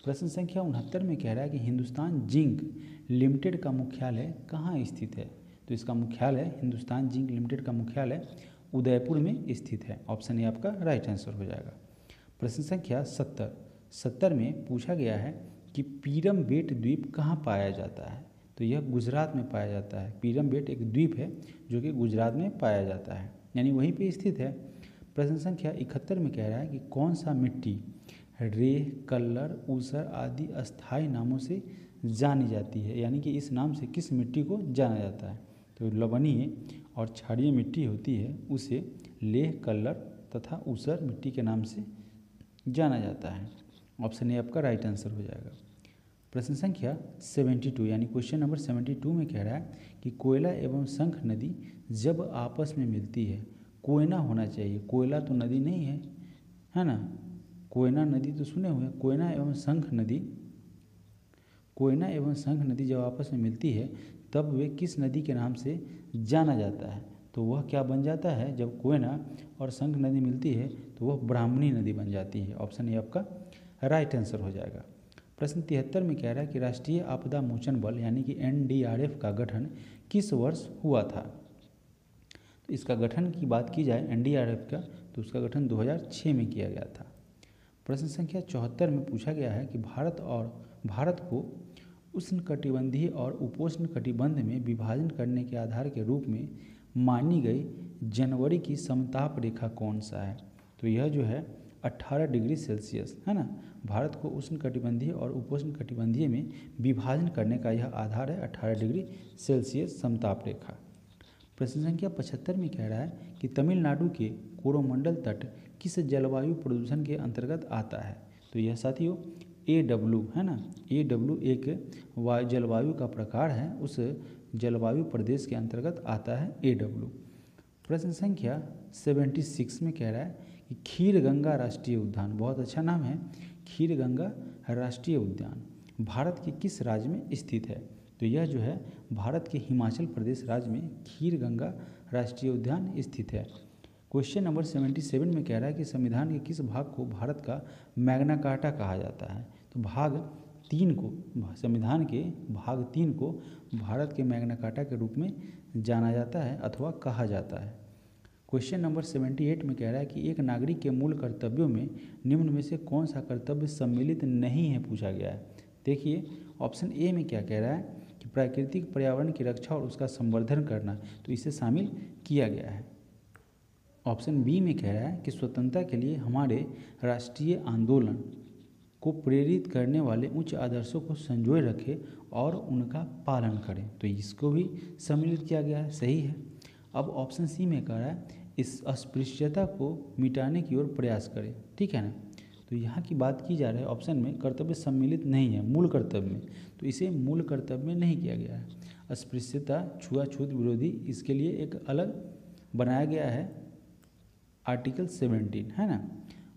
प्रश्न संख्या 69 में कह रहा है कि हिंदुस्तान जिंक लिमिटेड का मुख्यालय कहाँ स्थित है। तो इसका मुख्यालय, हिंदुस्तान जिंक लिमिटेड का मुख्यालय उदयपुर में स्थित है। ऑप्शन ए आपका राइट आंसर हो जाएगा। प्रश्न संख्या 70 में पूछा गया है कि पीरमबेट द्वीप कहाँ पाया जाता है। तो यह गुजरात में पाया जाता है। पीरमबेट एक द्वीप है जो कि गुजरात में पाया जाता है, यानी वहीं पे स्थित है। प्रश्न संख्या 71 में कह रहा है कि कौन सा मिट्टी रेह, कल्लर, ऊसर आदि अस्थायी नामों से जानी जाती है, यानी कि इस नाम से किस मिट्टी को जाना जाता है। तो लवणीय और क्षारीय मिट्टी होती है उसे लेह, कल्लर तथा ऊसर मिट्टी के नाम से जाना जाता है। ऑप्शन ए आपका राइट आंसर हो जाएगा। प्रश्न संख्या 72 यानी क्वेश्चन नंबर 72 में कह रहा है कि कोयला एवं शंख नदी जब आपस में मिलती है, कोयना होना चाहिए, कोयला तो नदी नहीं है ना, कोयना नदी तो सुने हुए। कोयना एवं शंख नदी जब आपस में मिलती है तब वे किस नदी के नाम से जाना जाता है। तो वह क्या बन जाता है, जब कोयना और शंख नदी मिलती है तो वह ब्राह्मणी नदी बन जाती है। ऑप्शन ए आपका राइट आंसर हो जाएगा। प्रश्न 73 में कह रहा है कि राष्ट्रीय आपदा मोचन बल यानी कि NDRF का गठन किस वर्ष हुआ था। तो इसका गठन की बात की जाए NDRF का, तो उसका गठन 2006 में किया गया था। प्रश्न संख्या 74 में पूछा गया है कि भारत को उष्णकटिबंधीय और उपोष्ण कटिबंध में विभाजन करने के आधार के रूप में मानी गई जनवरी की समताप रेखा कौन सा है। तो यह जो है 18 डिग्री सेल्सियस है ना। भारत को उष्णकटिबंधीय और उपोष्ण कटिबंधीय में विभाजन करने का यह आधार है 18 डिग्री सेल्सियस समताप रेखा। प्रश्न संख्या 75 में कह रहा है कि तमिलनाडु के कोरोमंडल तट किस जलवायु प्रदूषण के अंतर्गत आता है। तो यह साथियों AW है ना, AW एक जलवायु का प्रकार है, उस जलवायु प्रदेश के अंतर्गत आता है AW। प्रश्न संख्या 76 में कह रहा है कि खीरगंगा राष्ट्रीय उद्यान, बहुत अच्छा नाम है, खीरगंगा राष्ट्रीय उद्यान भारत के किस राज्य में स्थित है। तो यह जो है भारत के हिमाचल प्रदेश राज्य में खीरगंगा राष्ट्रीय उद्यान स्थित है। क्वेश्चन नंबर 77 में कह रहा है कि संविधान के किस भाग को भारत का मैग्ना कार्टा कहा जाता है। तो भाग 3 को, संविधान के भाग 3 को भारत के मैग्ना कार्टा के रूप में जाना जाता है अथवा कहा जाता है। क्वेश्चन नंबर 78 में कह रहा है कि एक नागरिक के मूल कर्तव्यों में निम्न में से कौन सा कर्तव्य सम्मिलित नहीं है, पूछा गया है। देखिए ऑप्शन ए में क्या कह रहा है कि प्राकृतिक पर्यावरण की रक्षा और उसका संवर्धन करना, तो इसे शामिल किया गया है। ऑप्शन बी में कह रहा है कि स्वतंत्रता के लिए हमारे राष्ट्रीय आंदोलन को प्रेरित करने वाले उच्च आदर्शों को संजोए रखें और उनका पालन करें, तो इसको भी सम्मिलित किया गया है, सही है। अब ऑप्शन सी में कह रहा है इस अस्पृश्यता को मिटाने की ओर प्रयास करें, ठीक है ना। तो यहाँ की बात की जा रही है ऑप्शन में कर्तव्य सम्मिलित नहीं है मूल कर्तव्य में, तो इसे मूल कर्तव्य में नहीं किया गया है। अस्पृश्यता, छुआछूत विरोधी, इसके लिए एक अलग बनाया गया है आर्टिकल 17 है ना।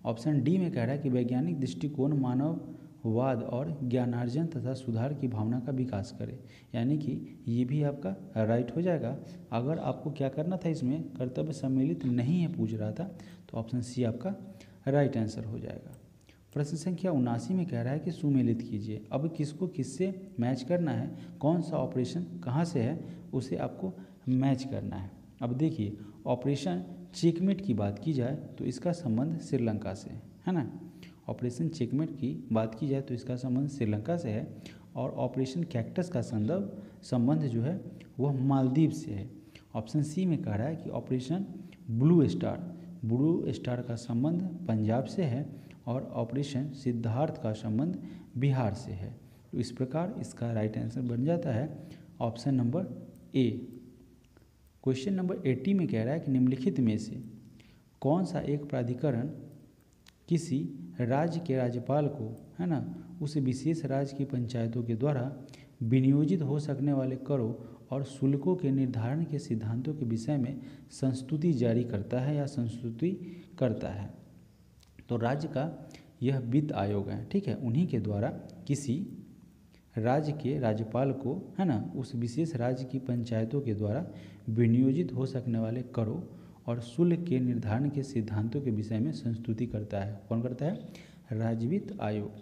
ऑप्शन डी में कह रहा है कि वैज्ञानिक दृष्टिकोण मानववाद और ज्ञानार्जन तथा सुधार की भावना का विकास करे, यानी कि ये भी आपका राइट हो जाएगा। अगर आपको क्या करना था, इसमें कर्तव्य सम्मिलित नहीं है पूछ रहा था, तो ऑप्शन सी आपका राइट आंसर हो जाएगा। प्रश्न संख्या 79 में कह रहा है कि सुमेलित कीजिए। अब किसको किससे मैच करना है, कौन सा ऑपरेशन कहाँ से है उसे आपको मैच करना है। अब देखिए ऑपरेशन चेकमेट की बात की जाए तो इसका संबंध श्रीलंका से है ना। ऑपरेशन चेकमेट की बात की जाए तो इसका संबंध श्रीलंका से है, और ऑपरेशन कैक्टस का संबंध जो है वह मालदीव से है। ऑप्शन सी में कह रहा है कि operation blue star blue star का संबंध पंजाब से है और ऑपरेशन सिद्धार्थ का संबंध बिहार से है। तो इस प्रकार इसका राइट आंसर बन जाता है option number A. Question number 80 में कह रहा है कि निम्नलिखित में से कौन सा एक प्राधिकरण किसी राज्य के राज्यपाल को, है ना, उस विशेष राज्य की पंचायतों के द्वारा विनियोजित हो सकने वाले करों और शुल्कों के निर्धारण के सिद्धांतों के विषय में संस्तुति जारी करता है या संस्तुति करता है। तो राज्य का यह वित्त आयोग है, ठीक है, उन्हीं के द्वारा किसी राज्य के राज्यपाल को, है ना, उस विशेष राज्य की पंचायतों के द्वारा विनियोजित हो सकने वाले करों और शुल्क के निर्धारण के सिद्धांतों के विषय में संस्तुति करता है। कौन करता है? राज्य वित्त आयोग।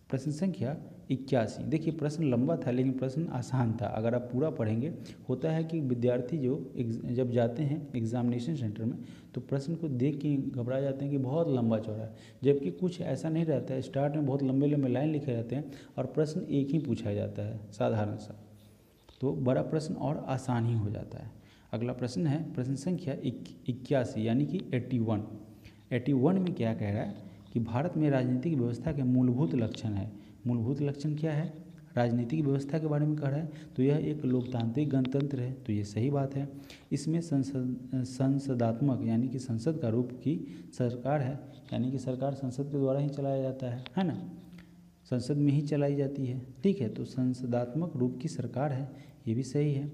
प्रश्न संख्या 81। देखिए प्रश्न लंबा था लेकिन प्रश्न आसान था। अगर आप पूरा पढ़ेंगे, होता है कि विद्यार्थी जो जब जाते हैं एग्जामिनेशन सेंटर में तो प्रश्न को देख के घबरा जाते हैं कि बहुत लंबा चौड़ा है, जबकि कुछ ऐसा नहीं रहता है। स्टार्ट में बहुत लंबे लंबे लाइन लिखे रहते हैं और प्रश्न एक ही पूछा जाता है साधारण सा, तो बड़ा प्रश्न और आसान ही हो जाता है। अगला प्रश्न है प्रश्न संख्या 81 यानी कि 81। 81 में क्या कह रहा है कि भारत में राजनीतिक व्यवस्था के मूलभूत लक्षण है। मूलभूत लक्षण क्या है? राजनीतिक व्यवस्था के बारे में कह रहा है। तो यह एक लोकतांत्रिक गणतंत्र है, तो ये सही बात है। इसमें संसदात्मक यानी कि संसद का रूप की सरकार है, यानी कि सरकार संसद के द्वारा ही चलाया जाता है ना, संसद में ही चलाई जाती है, ठीक है। तो संसदात्मक रूप की सरकार है, ये भी सही है।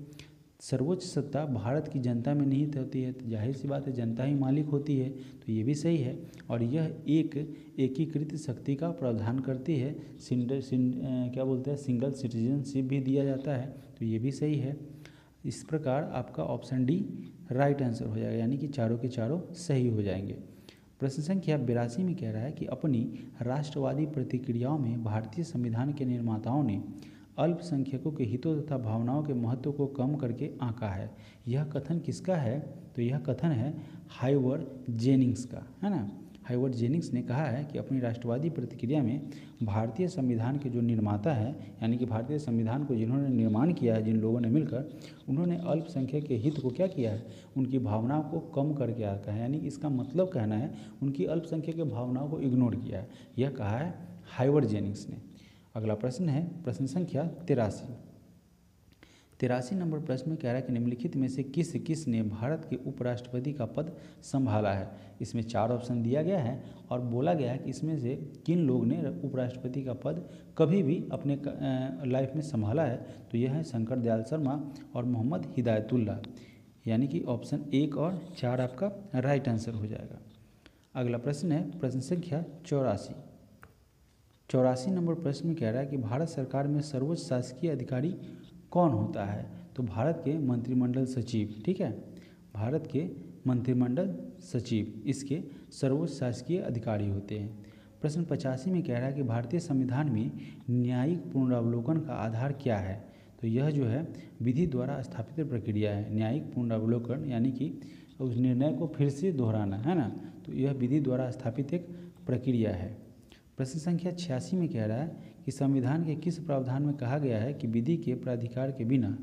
सर्वोच्च सत्ता भारत की जनता में निहित होती है, तो जाहिर सी बात है जनता ही मालिक होती है, तो ये भी सही है। और यह एक एकीकृत शक्ति का प्रावधान करती है। क्या बोलते हैं, सिंगल सिटीजनशिप भी दिया जाता है, तो ये भी सही है। इस प्रकार आपका ऑप्शन डी राइट आंसर हो जाएगा, यानी कि चारों के चारों सही हो जाएंगे। प्रश्न संख्या 82 में कह रहा है कि अपनी राष्ट्रवादी प्रतिक्रियाओं में भारतीय संविधान के निर्माताओं ने अल्पसंख्यकों के हितों तथा भावनाओं के महत्व को कम करके आंका है। यह कथन किसका है? तो यह कथन है हाइवर्ड जेनिंग्स का, है ना। हाइवर्ड जेनिंग्स ने कहा है कि अपनी राष्ट्रवादी प्रतिक्रिया में भारतीय संविधान के जो निर्माता है, यानी कि भारतीय संविधान को जिन्होंने निर्माण किया है, जिन लोगों ने मिलकर, उन्होंने अल्पसंख्यक के हित को क्या किया है? उनकी भावनाओं को कम करके आंका है। यानी कि इसका मतलब कहना है उनकी अल्पसंख्यक के भावनाओं को इग्नोर किया है, यह कहा है हाइवर्ड जेनिंग्स ने। अगला प्रश्न है प्रश्न संख्या 83। 83 नंबर प्रश्न में कह रहा है कि निम्नलिखित में से किस ने भारत के उपराष्ट्रपति का पद संभाला है। इसमें 4 ऑप्शन दिया गया है और बोला गया है कि इसमें से किन लोग ने उपराष्ट्रपति का पद कभी भी अपने लाइफ में संभाला है। तो यह है शंकर दयाल शर्मा और मोहम्मद हिदायतुल्लाह, यानी कि ऑप्शन 1 और 4 आपका राइट आंसर हो जाएगा। अगला प्रश्न है प्रश्न संख्या 84। 84 नंबर प्रश्न में कह रहा है कि भारत सरकार में सर्वोच्च शासकीय अधिकारी कौन होता है। तो भारत के मंत्रिमंडल सचिव, ठीक है, भारत के मंत्रिमंडल सचिव इसके सर्वोच्च शासकीय अधिकारी होते हैं। प्रश्न 85 में कह रहा है कि भारतीय संविधान में न्यायिक पुनरावलोकन का आधार क्या है। तो यह जो है विधि द्वारा स्थापित प्रक्रिया है। न्यायिक पुनरावलोकन यानी कि उस निर्णय को फिर से दोहराना, है ना, तो यह विधि द्वारा स्थापित एक प्रक्रिया है। प्रश्न संख्या 86 में कह रहा है कि संविधान के किस प्रावधान में कहा गया है कि विधि के प्राधिकार के बिना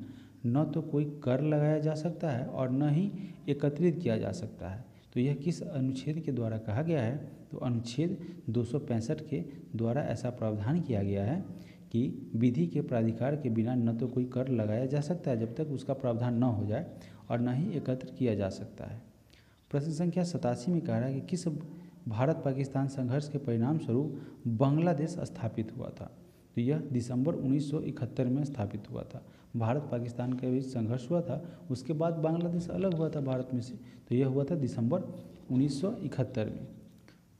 न तो कोई कर लगाया जा सकता है और न ही एकत्रित किया जा सकता है। तो यह किस अनुच्छेद के द्वारा कहा गया है। तो अनुच्छेद 265 के द्वारा ऐसा प्रावधान किया गया है कि विधि के प्राधिकार के बिना न तो कोई कर लगाया जा सकता है जब तक उसका प्रावधान न हो जाए और न ही एकत्र किया जा सकता है। प्रश्न संख्या 87 में कह रहा है कि किस भारत पाकिस्तान संघर्ष के परिणाम स्वरूप बांग्लादेश स्थापित हुआ था। तो यह दिसंबर 1971 में स्थापित हुआ था। भारत पाकिस्तान के बीच संघर्ष हुआ था, उसके बाद बांग्लादेश अलग हुआ था भारत में से, तो यह हुआ था दिसंबर 1971 में।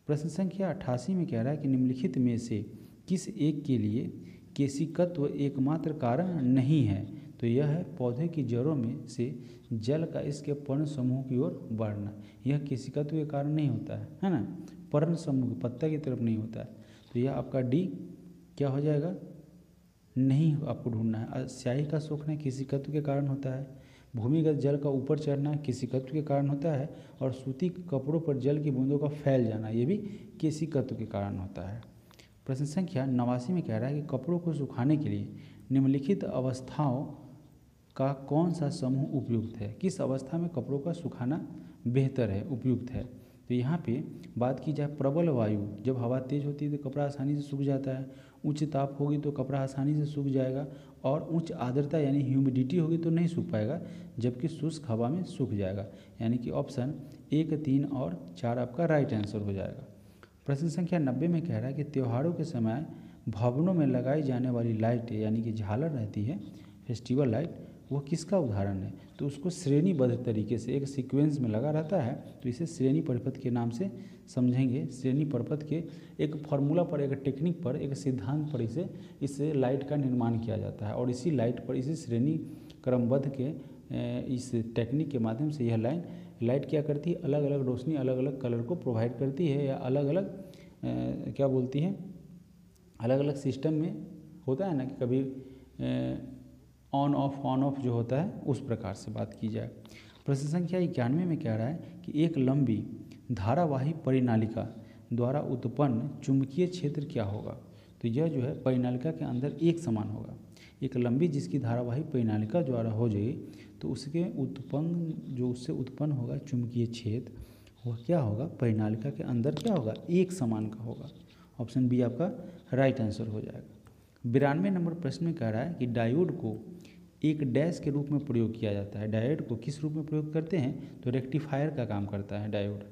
प्रश्न संख्या 88 में कह रहा है कि निम्नलिखित में से किस एक के लिए केशिकत्व एकमात्र कारण नहीं है। तो यह है पौधे की जड़ों में से जल का इसके पर्ण समूह की ओर बढ़ना। यह केशिकत्व के कारण नहीं होता है ना, पर्ण समूह पत्ता की तरफ नहीं होता है। तो यह आपका डी क्या हो जाएगा, नहीं आपको ढूंढना है। स्याही का सोखना केशिकत्व के कारण होता है। भूमिगत जल का ऊपर चढ़ना केशिकत्व के कारण होता है। और सूती कपड़ों पर जल की बूंदों का फैल जाना ये भी केशिकत्व के कारण होता है। प्रश्न संख्या 89 में कह रहा है कि कपड़ों को सुखाने के लिए निम्नलिखित अवस्थाओं का कौन सा समूह उपयुक्त है। किस अवस्था में कपड़ों का सुखाना बेहतर है, उपयुक्त है। तो यहाँ पे बात की जाए प्रबल वायु, जब हवा तेज होती है तो कपड़ा आसानी से सूख जाता है, उच्च ताप होगी तो कपड़ा आसानी से सूख जाएगा, और उच्च आर्द्रता यानी ह्यूमिडिटी होगी तो नहीं सूख पाएगा, जबकि शुष्क हवा में सूख जाएगा। यानी कि ऑप्शन 1, 3 और 4 आपका राइट आंसर हो जाएगा। प्रश्न संख्या 90 में कह रहा है कि त्योहारों के समय भवनों में लगाई जाने वाली लाइट यानी कि झालर रहती है, फेस्टिवल लाइट, वो किसका उदाहरण है? तो उसको श्रेणीबद्ध तरीके से एक सीक्वेंस में लगा रहता है, तो इसे श्रेणी परिपथ के नाम से समझेंगे। श्रेणी परिपथ के एक फार्मूला पर, एक टेक्निक पर, एक सिद्धांत पर इस लाइट का निर्माण किया जाता है, और इसी लाइट पर, इसी श्रेणी क्रमबद्ध के इस टेक्निक के माध्यम से यह लाइट क्या करती है, अलग अलग रोशनी अलग अलग कलर को प्रोवाइड करती है, या अलग अलग क्या बोलती है, अलग अलग सिस्टम में होता है ना कि कभी ऑन ऑफ जो होता है, उस प्रकार से बात की जाए। प्रश्न संख्या 91 में कह रहा है कि एक लंबी धारावाही परिनालिका द्वारा उत्पन्न चुंबकीय क्षेत्र क्या होगा? तो यह जो है परिनालिका के अंदर एक समान होगा। एक लंबी जिसकी धारावाही परिनालिका द्वारा हो जाएगी तो उससे उत्पन्न होगा चुंबकीय क्षेत्र, वह क्या होगा? परिनालिका के अंदर क्या होगा? एक समान का होगा। ऑप्शन बी आपका राइट आंसर हो जाएगा। 92 नंबर प्रश्न में कह रहा है कि डायोड को एक डैश के रूप में प्रयोग किया जाता है। डायोड को किस रूप में प्रयोग करते हैं? तो रेक्टिफायर का काम करता है डायोड।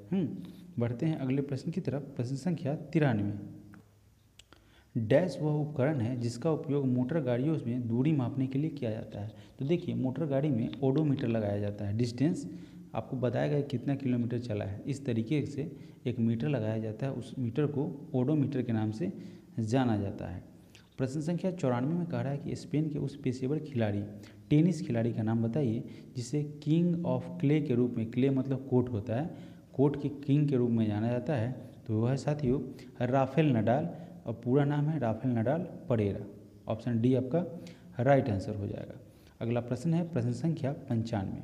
बढ़ते हैं अगले प्रश्न की तरफ। प्रश्न संख्या 93। डैश वह उपकरण है जिसका उपयोग मोटर गाड़ियों में दूरी मापने के लिए किया जाता है। तो देखिए, मोटर गाड़ी में ओडोमीटर लगाया जाता है, डिस्टेंस आपको बताएगा कितना किलोमीटर चला है, इस तरीके से एक मीटर लगाया जाता है, उस मीटर को ओडोमीटर के नाम से जाना जाता है। प्रश्न संख्या 94 में कह रहा है कि स्पेन के उस पेशेवर खिलाड़ी, टेनिस खिलाड़ी का नाम बताइए जिसे किंग ऑफ क्ले के रूप में, क्ले मतलब कोर्ट होता है, कोर्ट के किंग के रूप में जाना जाता है। तो वह साथियों राफेल नडाल, और पूरा नाम है Rafael Nadal Parera. Option D आपका राइट आंसर हो जाएगा। अगला प्रश्न है प्रश्न संख्या 95।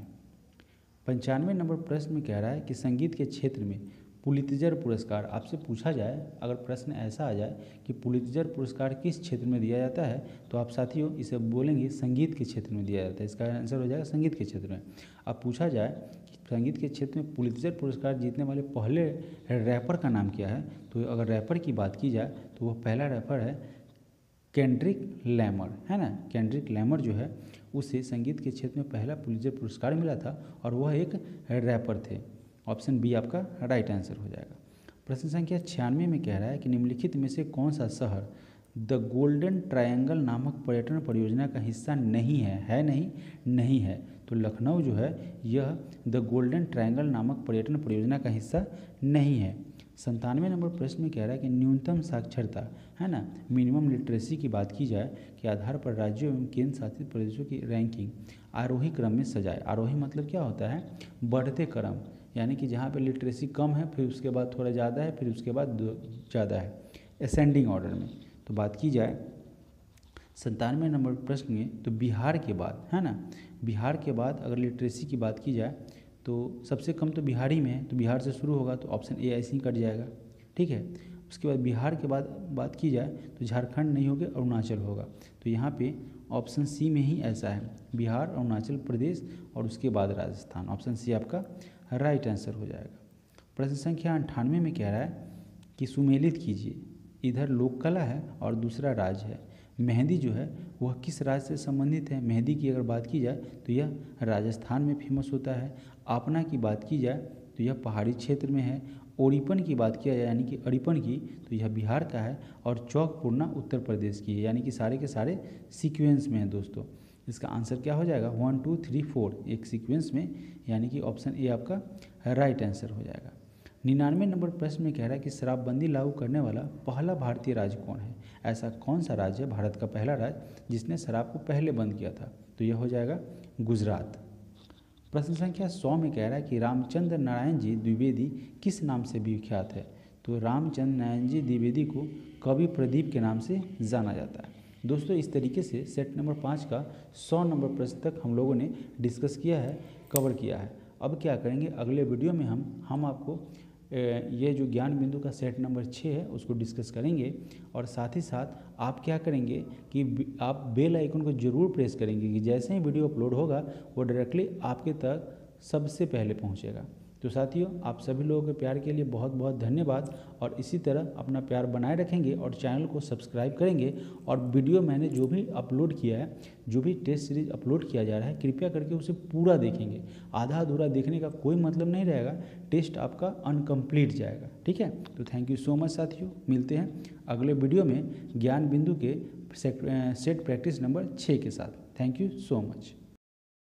95 नंबर प्रश्न में कह रहा है कि संगीत के क्षेत्र में पुलित्जर पुरस्कार, आपसे पूछा जाए अगर प्रश्न ऐसा आ जाए कि पुलित्जर पुरस्कार किस क्षेत्र में दिया जाता है, तो आप साथियों इसे बोलेंगे संगीत के क्षेत्र में दिया जाता है। इसका आंसर हो जाएगा संगीत के क्षेत्र में। अब पूछा जाए कि संगीत के क्षेत्र में पुलित्जर पुरस्कार जीतने वाले पहले रैपर का नाम क्या है, तो अगर रैपर की बात की जाए तो वह पहला रैपर है केंड्रिक लैमर, है ना। केंड्रिक लैमर जो है उसे संगीत के क्षेत्र में पहला पुलित्जर पुरस्कार मिला था, और वह एक रैपर थे। ऑप्शन बी आपका राइट आंसर हो जाएगा। प्रश्न संख्या 96 में कह रहा है कि निम्नलिखित में से कौन सा शहर द गोल्डन ट्रायंगल नामक पर्यटन परियोजना का हिस्सा नहीं है नहीं है। तो लखनऊ जो है यह द गोल्डन ट्रायंगल नामक पर्यटन परियोजना का हिस्सा नहीं है। 97 नंबर प्रश्न में कह रहा है कि न्यूनतम साक्षरता, है ना, मिनिमम लिटरेसी की बात की जाए के आधार पर राज्यों एवं केंद्र शासित प्रदेशों की रैंकिंग आरोही क्रम में सजाए। आरोही मतलब क्या होता है? बढ़ते क्रम, यानी कि जहाँ पे लिटरेसी कम है फिर उसके बाद थोड़ा ज़्यादा है, फिर उसके बाद ज़्यादा है, असेंडिंग ऑर्डर में। तो बात की जाए 97 नंबर प्रश्न में, तो बिहार के बाद, है ना, बिहार के बाद अगर लिटरेसी की बात की जाए तो सबसे कम तो बिहार ही में है, तो बिहार से शुरू होगा, तो ऑप्शन ए ऐसे ही कट जाएगा। ठीक है। उसके बाद बिहार के बाद बात की जाए तो झारखंड नहीं होगा, अरुणाचल होगा। तो यहाँ पे ऑप्शन सी में ही ऐसा है, बिहार, अरुणाचल प्रदेश और उसके बाद राजस्थान। ऑप्शन सी आपका राइट आंसर हो जाएगा। प्रश्न संख्या 98 में कह रहा है कि सुमेलित कीजिए, इधर लोक कला है और दूसरा राज है। मेहंदी जो है वह किस राज्य से संबंधित है? मेहंदी की अगर बात की जाए तो यह राजस्थान में फेमस होता है। आपना की बात की जाए तो यह पहाड़ी क्षेत्र में है। ओड़ीपन की बात किया जाए यानी कि अड़ीपन की, तो यह बिहार का है। और चौकपुरना उत्तर प्रदेश की है, यानी कि सारे के सारे सीक्वेंस में है दोस्तों। इसका आंसर क्या हो जाएगा? 1 2 3 4 एक सीक्वेंस में, यानी कि ऑप्शन ए आपका राइट आंसर हो जाएगा। 99 नंबर प्रश्न में कह रहा है कि शराबबंदी लागू करने वाला पहला भारतीय राज्य कौन है? ऐसा कौन सा राज्य है भारत का पहला राज्य जिसने शराब को पहले बंद किया था? तो यह हो जाएगा गुजरात। प्रश्न संख्या 100 में कह रहा है कि रामचंद्र नारायण जी द्विवेदी किस नाम से विख्यात है? तो रामचंद्र नारायण जी द्विवेदी को कवि प्रदीप के नाम से जाना जाता है। दोस्तों इस तरीके से सेट नंबर 5 का 100 नंबर प्रश्न तक हम लोगों ने डिस्कस किया है, कवर किया है। अब क्या करेंगे, अगले वीडियो में हम आपको ये जो ज्ञान बिंदु का सेट नंबर 6 है उसको डिस्कस करेंगे, और साथ ही साथ आप क्या करेंगे कि आप बेल आइकन को ज़रूर प्रेस करेंगे कि जैसे ही वीडियो अपलोड होगा वो डायरेक्टली आपके तक सबसे पहले पहुंचेगा। तो साथियों, आप सभी लोगों के प्यार के लिए बहुत बहुत धन्यवाद, और इसी तरह अपना प्यार बनाए रखेंगे और चैनल को सब्सक्राइब करेंगे। और वीडियो मैंने जो भी अपलोड किया है, जो भी टेस्ट सीरीज अपलोड किया जा रहा है, कृपया करके उसे पूरा देखेंगे। आधा अधूरा देखने का कोई मतलब नहीं रहेगा, टेस्ट आपका अनकम्प्लीट जाएगा। ठीक है, तो थैंक यू सो मच साथियों। मिलते हैं अगले वीडियो में ज्ञान बिंदु के सेट प्रैक्टिस नंबर 6 के साथ। Thank you so much.